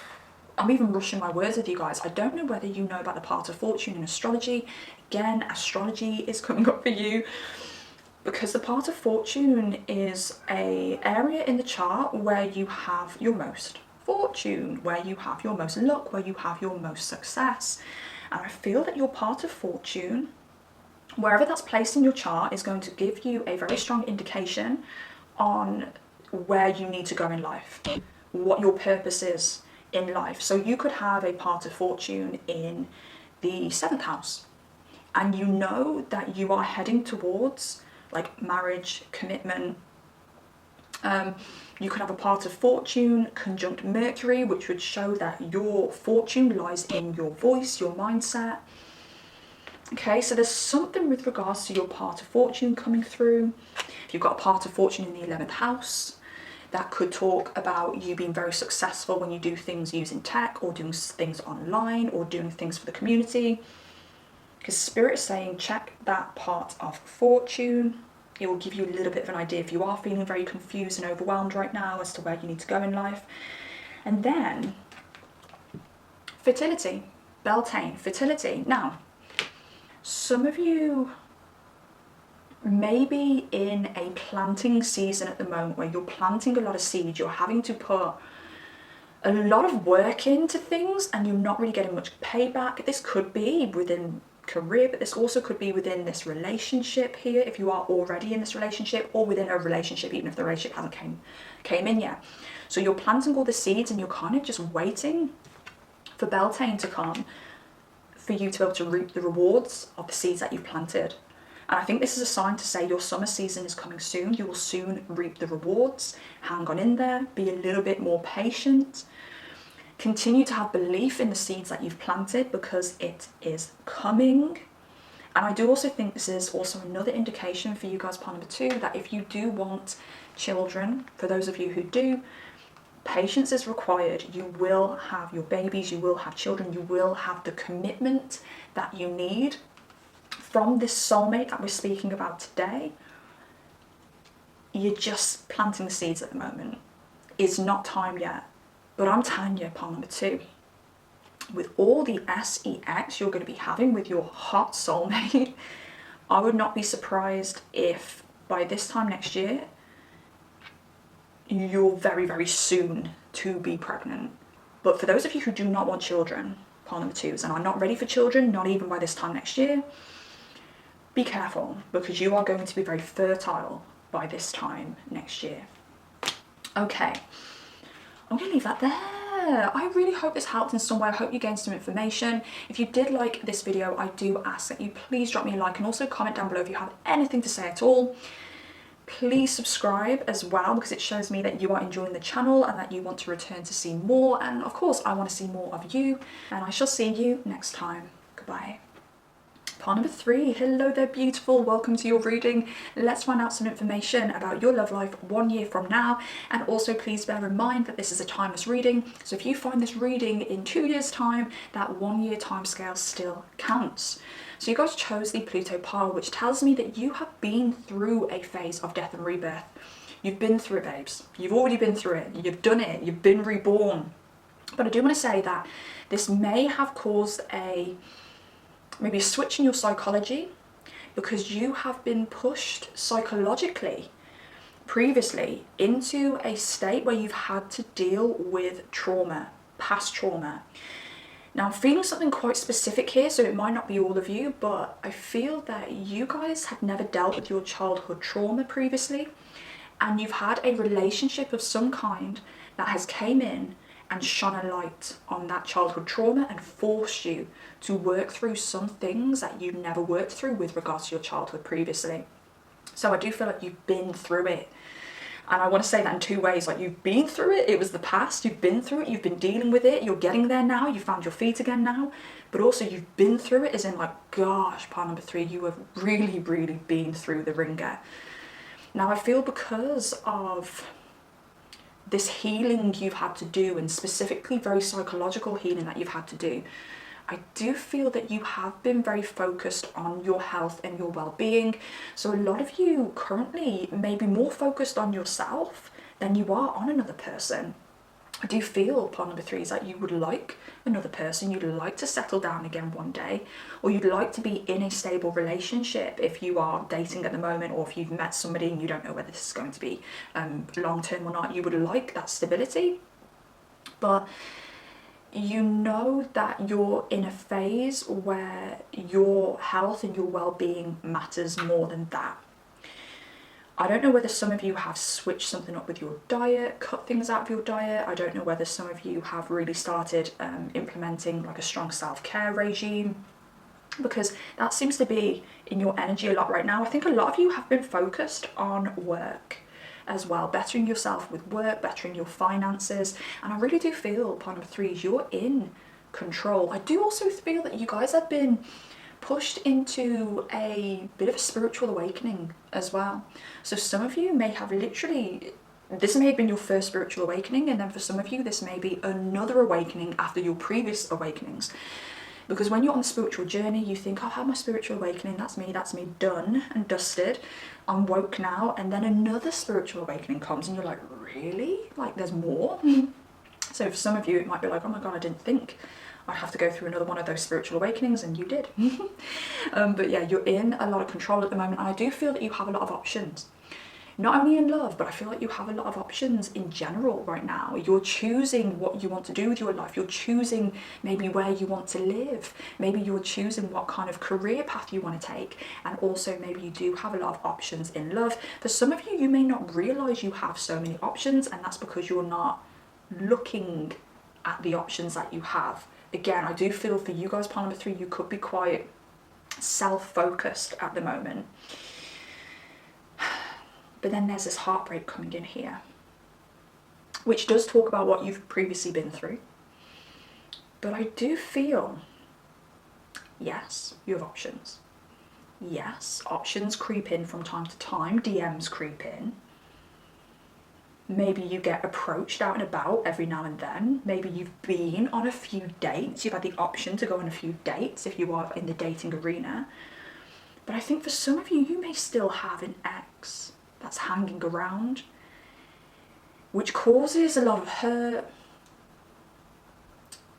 I'm even rushing my words with you guys. I don't know whether you know about the part of fortune in astrology. Again, astrology is coming up for you because the part of fortune is an area in the chart where you have your most fortune, where you have your most luck, where you have your most success. And I feel that your part of fortune, wherever that's placed in your chart, is going to give you a very strong indication on where you need to go in life, what your purpose is in life. So you could have a part of fortune in the 7th house, and you know that you are heading towards like marriage, commitment. You could have a part of fortune conjunct Mercury, which would show that your fortune lies in your voice, your mindset. Okay, so there's something with regards to your part of fortune coming through. If you've got a part of fortune in the 11th house, that could talk about you being very successful when you do things using tech or doing things online or doing things for the community. Because Spirit is saying check that part of fortune. It will give you a little bit of an idea if you are feeling very confused and overwhelmed right now as to where you need to go in life. And then fertility, Beltane, fertility. Now, some of you maybe in a planting season at the moment where you're planting a lot of seeds, you're having to put a lot of work into things and you're not really getting much payback. This could be within career, but this also could be within this relationship here, if you are already in this relationship, or within a relationship even if the relationship hasn't came in yet. So you're planting all the seeds and you're kind of just waiting for Beltane to come for you to be able to reap the rewards of the seeds that you've planted. And I think this is a sign to say your summer season is coming soon. You will soon reap the rewards. Hang on in there. Be a little bit more patient. Continue to have belief in the seeds that you've planted, because it is coming. And I do also think this is also another indication for you guys, part number 2, that if you do want children, for those of you who do, patience is required. You will have your babies, you will have children, you will have the commitment that you need from this soulmate that we're speaking about today. You're just planting the seeds at the moment. It's not time yet. But I'm telling you, part number 2, with all the sex you're going to be having with your hot soulmate, I would not be surprised if by this time next year, you're very, very soon to be pregnant. But for those of you who do not want children, part number 2s, and are not ready for children, not even by this time next year, be careful, because you are going to be very fertile by this time next year. Okay, I'm going to leave that there. I really hope this helped in some way. I hope you gained some information. If you did like this video, I do ask that you please drop me a like and also comment down below if you have anything to say at all. Please subscribe as well, because it shows me that you are enjoying the channel and that you want to return to see more. And of course, I want to see more of you. And I shall see you next time. Goodbye. Part number 3, hello there beautiful, welcome to your reading. Let's find out some information about your love life 1 year from now, and also please bear in mind that this is a timeless reading, so if you find this reading in 2 years time, that 1 year time scale still counts. So you guys chose the Pluto pile, which tells me that you have been through a phase of death and rebirth. You've been through it, babes. You've already been through it, you've done it, you've been reborn. But I do want to say that this may have caused maybe a switch in your psychology, because you have been pushed psychologically previously into a state where you've had to deal with trauma, past trauma. Now I'm feeling something quite specific here, so it might not be all of you, but I feel that you guys have never dealt with your childhood trauma previously, and you've had a relationship of some kind that has came in and shone a light on that childhood trauma and forced you to work through some things that you never worked through with regards to your childhood previously. So I do feel like you've been through it. And I want to say that in 2 ways. Like, you've been through it, it was the past, you've been through it, you've been dealing with it, you're getting there now, you found your feet again now. But also you've been through it as in, like, gosh, part number 3, you have really, really been through the ringer. Now I feel because of this healing you've had to do, and specifically very psychological healing that you've had to do, I do feel that you have been very focused on your health and your well-being. So a lot of you currently may be more focused on yourself than you are on another person. I do feel, part number 3, is that you would like another person, you'd like to settle down again one day, or you'd like to be in a stable relationship if you are dating at the moment, or if you've met somebody and you don't know whether this is going to be long-term or not. You would like that stability, but you know that you're in a phase where your health and your well-being matters more than that. I don't know whether some of you have switched something up with your diet, cut things out of your diet. I don't know whether some of you have really started implementing like a strong self-care regime, because that seems to be in your energy a lot right now. I think a lot of you have been focused on work as well, bettering yourself with work, bettering your finances, and I really do feel, part number 3, is you're in control. I do also feel that you guys have been pushed into a bit of a spiritual awakening as well. So some of you may have literally, this may have been your first spiritual awakening, and then for some of you this may be another awakening after your previous awakenings. Because when you're on the spiritual journey, you think, oh, I had my spiritual awakening, that's me, done and dusted, I'm woke now, and then another spiritual awakening comes and you're like, really? Like, there's more? So for some of you it might be like, oh my god, I didn't think I'd have to go through another one of those spiritual awakenings, and you did. But yeah, you're in a lot of control at the moment, and I do feel that you have a lot of options. Not only in love, but I feel like you have a lot of options in general right now. You're choosing what you want to do with your life. You're choosing maybe where you want to live. Maybe you're choosing what kind of career path you want to take. And also maybe you do have a lot of options in love. For some of you, you may not realize you have so many options, and that's because you're not looking at the options that you have. Again, I do feel for you guys, part number 3, you could be quite self-focused at the moment. But then there's this heartbreak coming in here, which does talk about what you've previously been through. But I do feel, yes, you have options. Yes, options creep in from time to time, DMs creep in. Maybe you get approached out and about every now and then. Maybe you've been on a few dates. You've had the option to go on a few dates if you are in the dating arena. But I think for some of you, you may still have an ex that's hanging around, which causes a lot of hurt.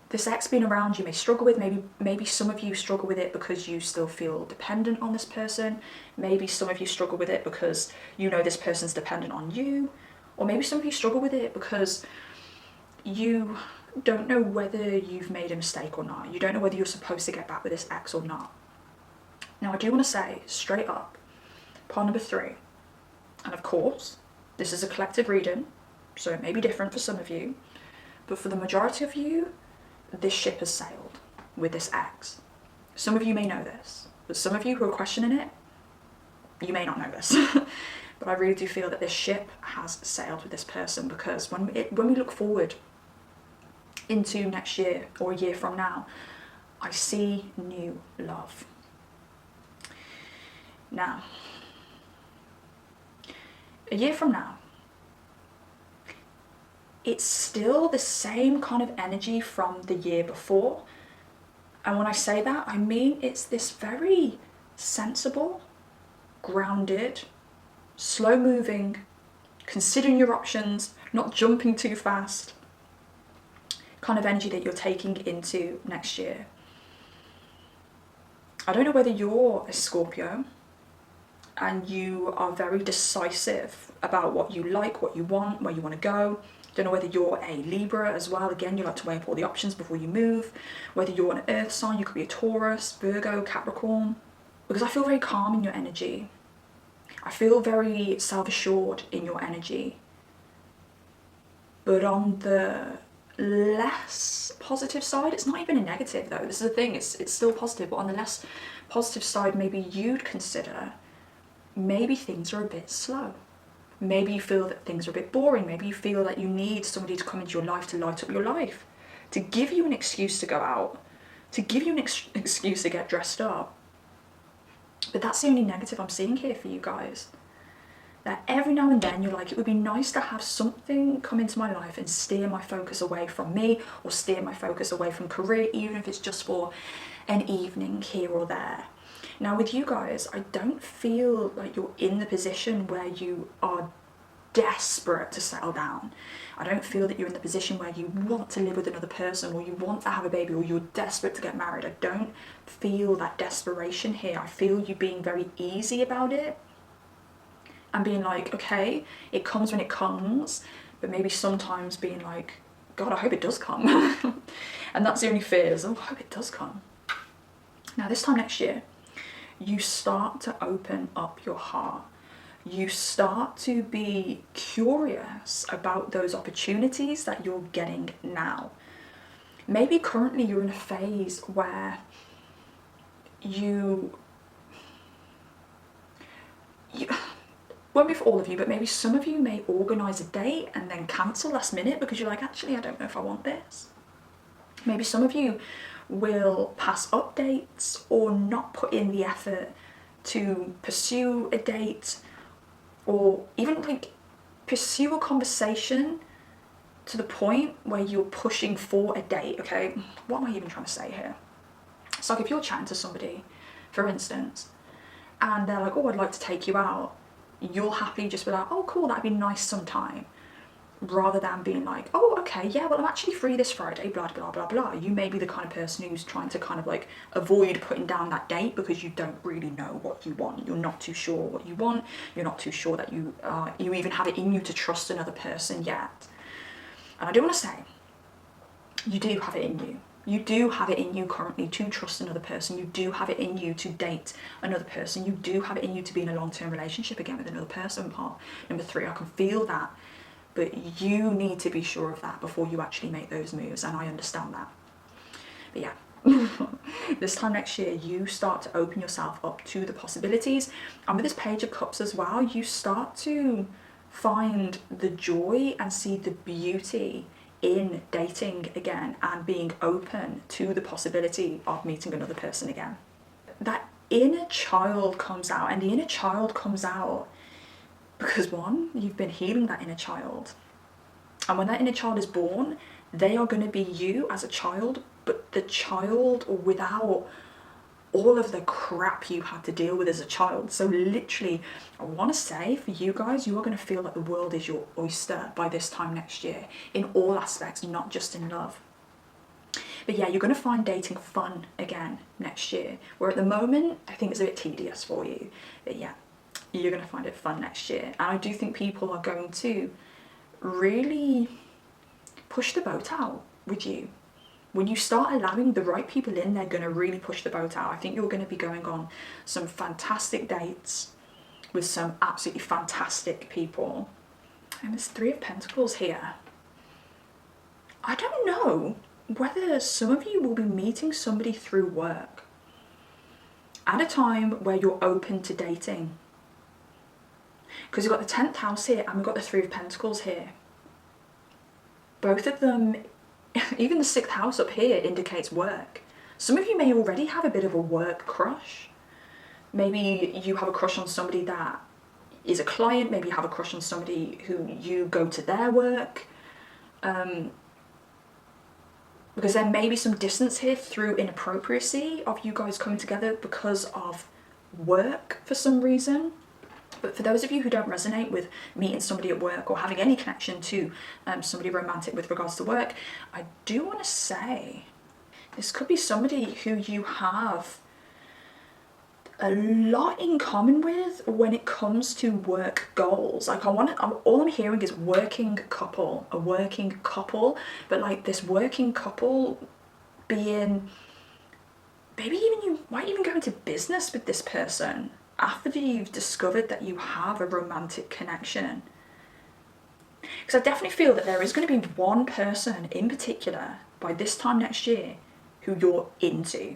This ex being around you may struggle with, maybe some of you struggle with it because you still feel dependent on this person. Maybe some of you struggle with it because you know this person's dependent on you. Or maybe some of you struggle with it because you don't know whether you've made a mistake or not. You don't know whether you're supposed to get back with this ex or not. Now, I do want to say straight up, part number 3, and of course, this is a collective reading, so it may be different for some of you, but for the majority of you, this ship has sailed with this ex. Some of you may know this, but some of you who are questioning it, you may not know this. But I really do feel that this ship has sailed with this person, because when we look forward into next year or a year from now, I see new love. Now, a year from now, it's still the same kind of energy from the year before. And when I say that, I mean it's this very sensible, grounded, slow moving, considering your options, not jumping too fast kind of energy that you're taking into next year. I don't know whether you're a Scorpio and you are very decisive about what you like, what you want, where you want to go. Don't know whether you're a Libra as well. Again, you like to weigh up all the options before you move. Whether you're an earth sign, you could be a Taurus, Virgo, Capricorn. Because I feel very calm in your energy. I feel very self-assured in your energy. But on the less positive side, it's not even a negative though. This is the thing, it's still positive. But on the less positive side, maybe you'd consider maybe things are a bit slow. Maybe you feel that things are a bit boring. Maybe you feel that you need somebody to come into your life to light up your life, to give you an excuse to go out, to give you an excuse to get dressed up. But that's the only negative I'm seeing here for you guys. That every now and then you're like, it would be nice to have something come into my life and steer my focus away from me, or steer my focus away from career, even if it's just for an evening here or there. Now with you guys, I don't feel like you're in the position where you are desperate to settle down. I don't feel that you're in the position where you want to live with another person, or you want to have a baby, or you're desperate to get married. I don't feel that desperation here. I feel you being very easy about it and being like, okay, it comes when it comes, but maybe sometimes being like, God, I hope it does come. And that's the only fear is, oh, I hope it does come. Now this time next year, you start to open up your heart. You start to be curious about those opportunities that you're getting now. Maybe currently you're in a phase where you won't be for all of you, but maybe some of you may organise a date and then cancel last minute because you're like, actually, I don't know if I want this. Maybe some of you will pass up dates or not put in the effort to pursue a date, or even like pursue a conversation to the point where you're pushing for a date. Okay, what am I even trying to say here? It's like if you're chatting to somebody, for instance, and they're like, oh, I'd like to take you out, you'll happily just be like, oh cool, that'd be nice sometime, rather than being like, oh okay, yeah, well I'm actually free this Friday, blah blah blah blah. You may be the kind of person who's trying to kind of like avoid putting down that date because you don't really know what you want. You're not too sure what you want. You're not too sure that you even have it in you to trust another person yet. And I do want to say, you do have it in you. You do have it in you currently to trust another person. You do have it in you to date another person. You do have it in you to be in a long-term relationship again with another person. Part number 3, I can feel that. But you need to be sure of that before you actually make those moves, and I understand that. But yeah, this time next year, you start to open yourself up to the possibilities. And with this Page of Cups as well, you start to find the joy and see the beauty in dating again and being open to the possibility of meeting another person again. That inner child comes out, and the inner child comes out because one, you've been healing that inner child. And when that inner child is born, they are going to be you as a child, but the child without all of the crap you had to deal with as a child. So literally, I want to say for you guys, you are going to feel like the world is your oyster by this time next year, in all aspects, not just in love. But yeah, you're going to find dating fun again next year, where at the moment, I think it's a bit tedious for you. But yeah, you're going to find it fun next year. And I do think people are going to really push the boat out with you. When you start allowing the right people in, they're going to really push the boat out. I think you're going to be going on some fantastic dates with some absolutely fantastic people. And there's 3 of Pentacles here. I don't know whether some of you will be meeting somebody through work at a time where you're open to dating. Because you've got the 10th house here and we've got the 3 of Pentacles here. Both of them, even the 6th house up here, indicates work. Some of you may already have a bit of a work crush. Maybe you have a crush on somebody that is a client. Maybe you have a crush on somebody who you go to their work. Because there may be some distance here through inappropriacy of you guys coming together because of work for some reason. But for those of you who don't resonate with meeting somebody at work or having any connection to somebody romantic with regards to work, I do want to say this could be somebody who you have a lot in common with when it comes to work goals. Like all I'm hearing is working couple, a working couple, but like this working couple being, maybe even you might even go into business with this person after you've discovered that you have a romantic connection. Because I definitely feel that there is going to be one person in particular by this time next year who you're into,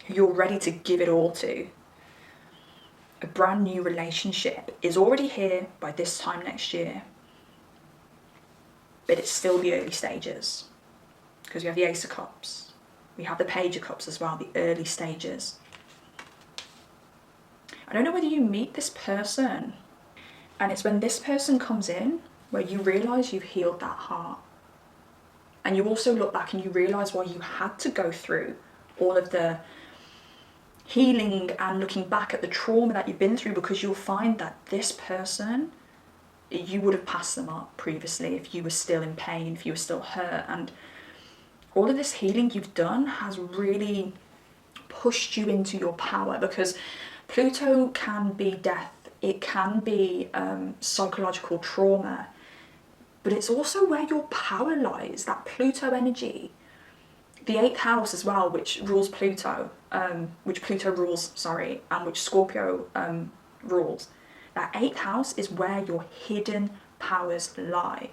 who you're ready to give it all to. A brand new relationship is already here by this time next year, but it's still the early stages. Because we have the Ace of Cups, we have the Page of Cups as well, the early stages. I don't know whether you meet this person and it's when this person comes in where you realise you've healed that heart. And you also look back and you realise why you had to go through all of the healing and looking back at the trauma that you've been through, because you'll find that this person, you would have passed them up previously if you were still in pain, if you were still hurt. And all of this healing you've done has really pushed you into your power, because Pluto can be death, it can be psychological trauma, but it's also where your power lies, that Pluto energy. The 8th house as well, which rules Pluto, which Pluto rules, sorry, and which Scorpio rules. That 8th house is where your hidden powers lie.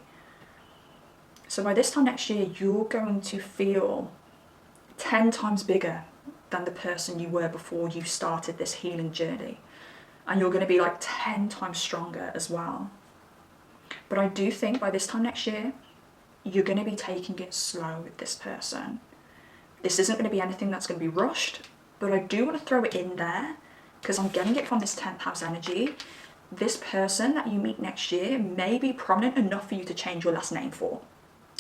So by this time next year, you're going to feel 10 times bigger than the person you were before you started this healing journey. And you're going to be like 10 times stronger as well. But I do think by this time next year, you're going to be taking it slow with this person. This isn't going to be anything that's going to be rushed, but I do want to throw it in there because I'm getting it from this 10th house energy. This person that you meet next year may be prominent enough for you to change your last name for,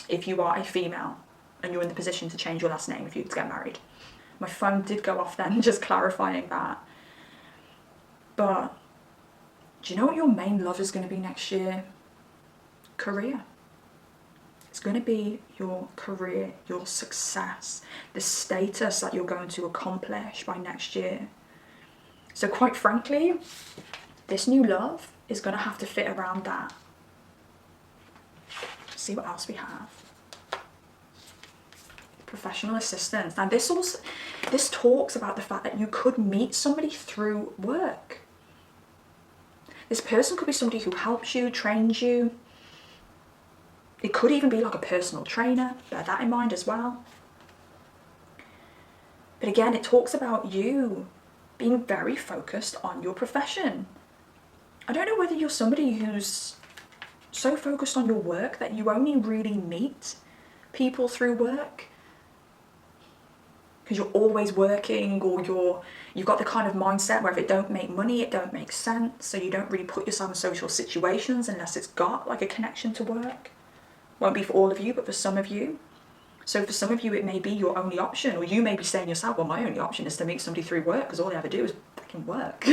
if you are a female and you're in the position to change your last name if you were to get married. My phone did go off then, just clarifying that. But do you know what your main love is going to be next year? Career. It's going to be your career, your success, the status that you're going to accomplish by next year. So quite frankly, this new love is going to have to fit around that. Let's see what else we have. Professional assistance. Now this talks about the fact that you could meet somebody through work. This person could be somebody who helps you, trains you. It could even be like a personal trainer, bear that in mind as well. But again, it talks about you being very focused on your profession. I don't know whether you're somebody who's so focused on your work that you only really meet people through work, because you're always working, or you've got the kind of mindset where if it don't make money, it don't make sense, so you don't really put yourself in social situations unless it's got like a connection to work. Won't be for all of you, but for some of you. So for some of you, it may be your only option, or you may be saying yourself, well, my only option is to meet somebody through work because all they ever do is fucking work.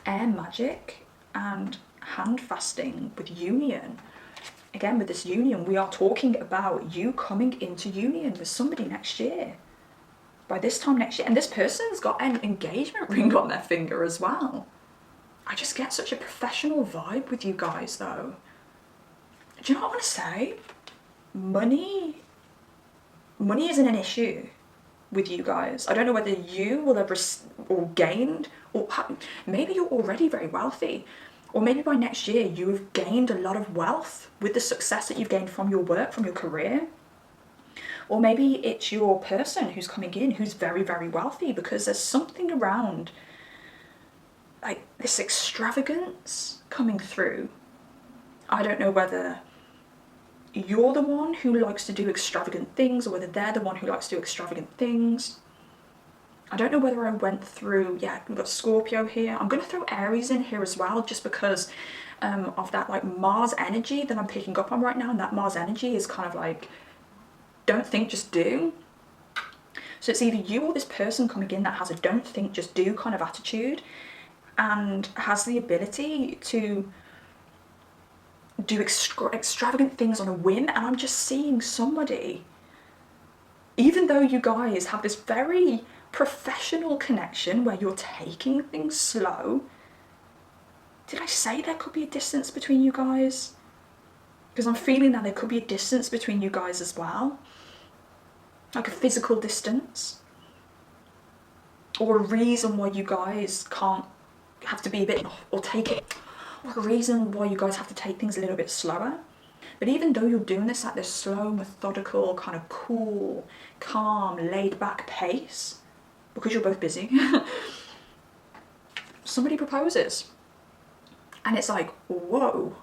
Air magic and hand fasting with union. Again, with this union, we are talking about you coming into union with somebody next year. By this time next year. And this person's got an engagement ring on their finger as well. I just get such a professional vibe with you guys, though. Do you know what I want to say? Money isn't an issue with you guys. I don't know whether you will have or gained, or maybe you're already very wealthy, or maybe by next year you have gained a lot of wealth with the success that you've gained from your work, from your career. Or maybe it's your person who's coming in who's very, very wealthy, because there's something around like this extravagance coming through. I don't know whether you're the one who likes to do extravagant things or whether they're the one who likes to do extravagant things. I don't know whether I went through, yeah, we've got Scorpio here. I'm going to throw Aries in here as well, just because of that like Mars energy that I'm picking up on right now. And that Mars energy is kind of like, don't think, just do. So it's either you or this person coming in that has a don't think, just do kind of attitude and has the ability to do extravagant things on a whim. And I'm just seeing somebody, even though you guys have this very professional connection where you're taking things slow. Did I say there could be a distance between you guys? Because I'm feeling that there could be a distance between you guys as well. Like a physical distance. Or a reason why you guys can't have to be a bit, or take it, or a reason why you guys have to take things a little bit slower. But even though you're doing this at this slow, methodical, kind of cool, calm, laid back pace, because you're both busy, somebody proposes. And it's like, whoa.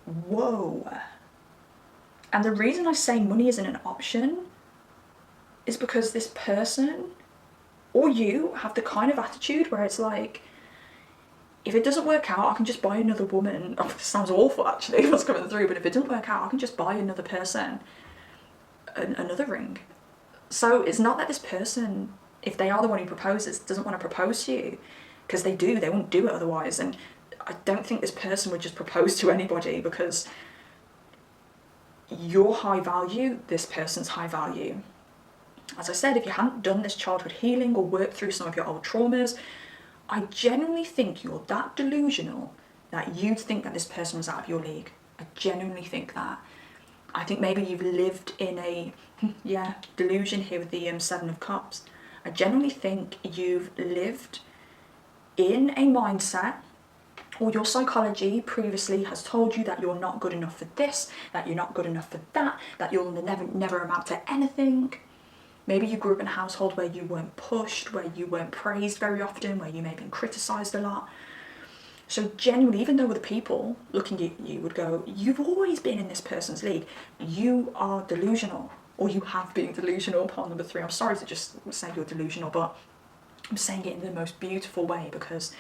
Whoa. And the reason I say money isn't an option is because this person or you have the kind of attitude where it's like, if it doesn't work out, I can just buy another woman. Oh, this sounds awful actually, what's coming through, but if it doesn't work out, I can just buy another person another ring. So it's not that this person, if they are the one who proposes, doesn't want to propose to you, because they do, they won't do it otherwise. And I don't think this person would just propose to anybody, because you're high value, this person's high value. As I said, if you hadn't done this childhood healing or worked through some of your old traumas, I genuinely think you're that delusional that you'd think that this person was out of your league. I genuinely think that. I think maybe you've lived in a, delusion here with the Seven of Cups. I genuinely think you've lived in a mindset, or your psychology previously has told you that you're not good enough for this, that you're not good enough for that, that you'll never amount to anything. Maybe you grew up in a household where you weren't pushed, where you weren't praised very often, where you may have been criticised a lot. So genuinely, even though other people looking at you would go, you've always been in this person's league, you are delusional, or you have been delusional, part number 3. I'm sorry to just say you're delusional, but I'm saying it in the most beautiful way, because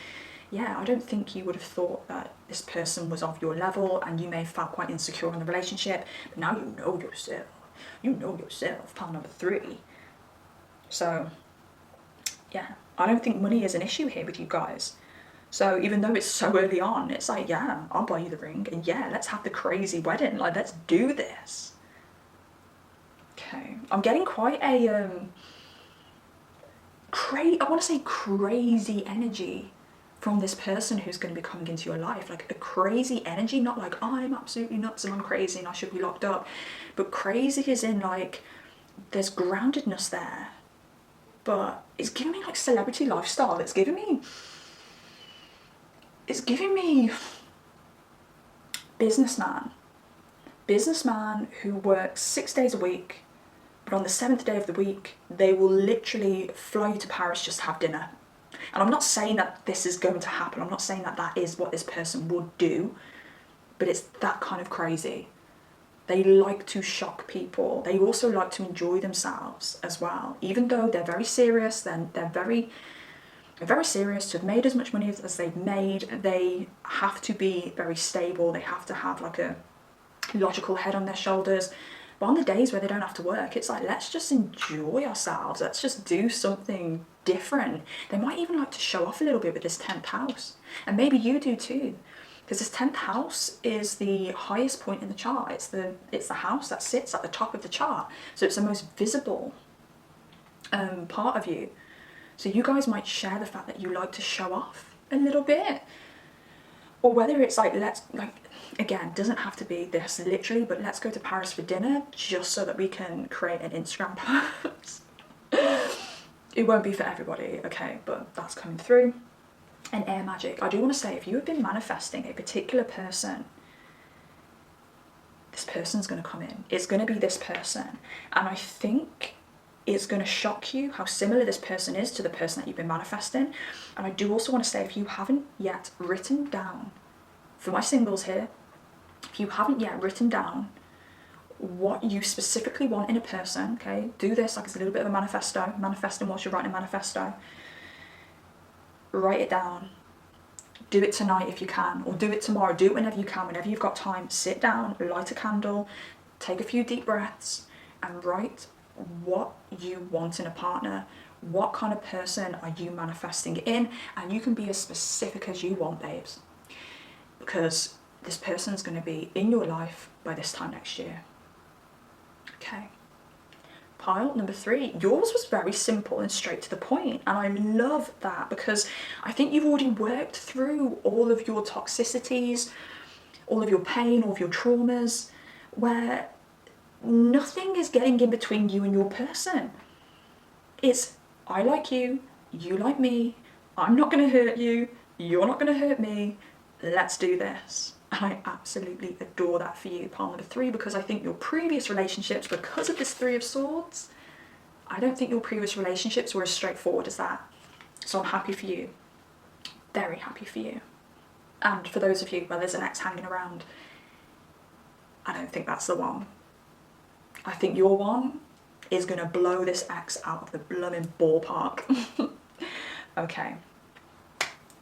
I don't think you would have thought that this person was of your level, and you may have felt quite insecure in the relationship, but now you know yourself. You know yourself, part number 3. So, I don't think money is an issue here with you guys. So even though it's so early on, it's like, I'll buy you the ring, and let's have the crazy wedding. Like, let's do this. Okay, I'm getting quite a, I want to say crazy energy from this person who's going to be coming into your life. Like a crazy energy, not like, I'm absolutely nuts and I'm crazy and I should be locked up. But crazy is in like, there's groundedness there. But it's giving me like celebrity lifestyle. It's giving me businessman who works 6 days a week, but on the 7th day of the week, they will literally fly you to Paris just to have dinner. And I'm not saying that this is going to happen. I'm not saying that that is what this person would do, but it's that kind of crazy. They like to shock people. They also like to enjoy themselves as well. Even though they're very serious, then they're very serious to have made as much money as they've made. They have to be very stable. They have to have like a logical head on their shoulders. But on the days where they don't have to work, it's like, let's just enjoy ourselves. Let's just do something different. They might even like to show off a little bit with this 10th house. And maybe you do too. Because this 10th house is the highest point in the chart. It's the house that sits at the top of the chart. So it's the most visible part of you. So you guys might share the fact that you like to show off a little bit. Or whether it's like, again, doesn't have to be this literally, but let's go to Paris for dinner just so that we can create an Instagram post. It won't be for everybody, okay, but that's coming through. And air magic. I do want to say, if you have been manifesting a particular person, this person's going to come in. It's going to be this person. And I think it's going to shock you how similar this person is to the person that you've been manifesting. And I do also want to say, if you haven't yet written down, for my singles here, if you haven't yet written down what you specifically want in a person, okay, do this like it's a little bit of a manifesto, manifesting whilst you're writing a manifesto. Write it down. Do it tonight if you can, or do it tomorrow. Do it whenever you can, whenever you've got time. Sit down, light a candle, take a few deep breaths, and write what you want in a partner. What kind of person are you manifesting in? And you can be as specific as you want, babes, because this person's going to be in your life by this time next year. Okay. Pile number 3, yours was very simple and straight to the point, and I love that because I think you've already worked through all of your toxicities, all of your pain, all of your traumas, where nothing is getting in between you and your person. It's, I like you, you like me, I'm not going to hurt you, you're not going to hurt me, let's do this. And I absolutely adore that for you, pile number 3, because I think your previous relationships, because of this 3 of Swords, I don't think your previous relationships were as straightforward as that. So I'm happy for you. Very happy for you. And for those of you where there's an ex hanging around, I don't think that's the one. I think your one is going to blow this ex out of the blooming ballpark. Okay.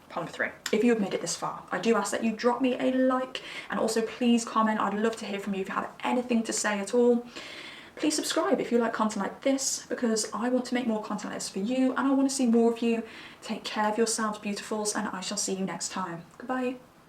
Pile number 3. If you have made it this far, I do ask that you drop me a like, and also please comment. I'd love to hear from you if you have anything to say at all. Please subscribe if you like content like this, because I want to make more content like this for you, and I want to see more of you. Take care of yourselves, beautifuls, and I shall see you next time. Goodbye.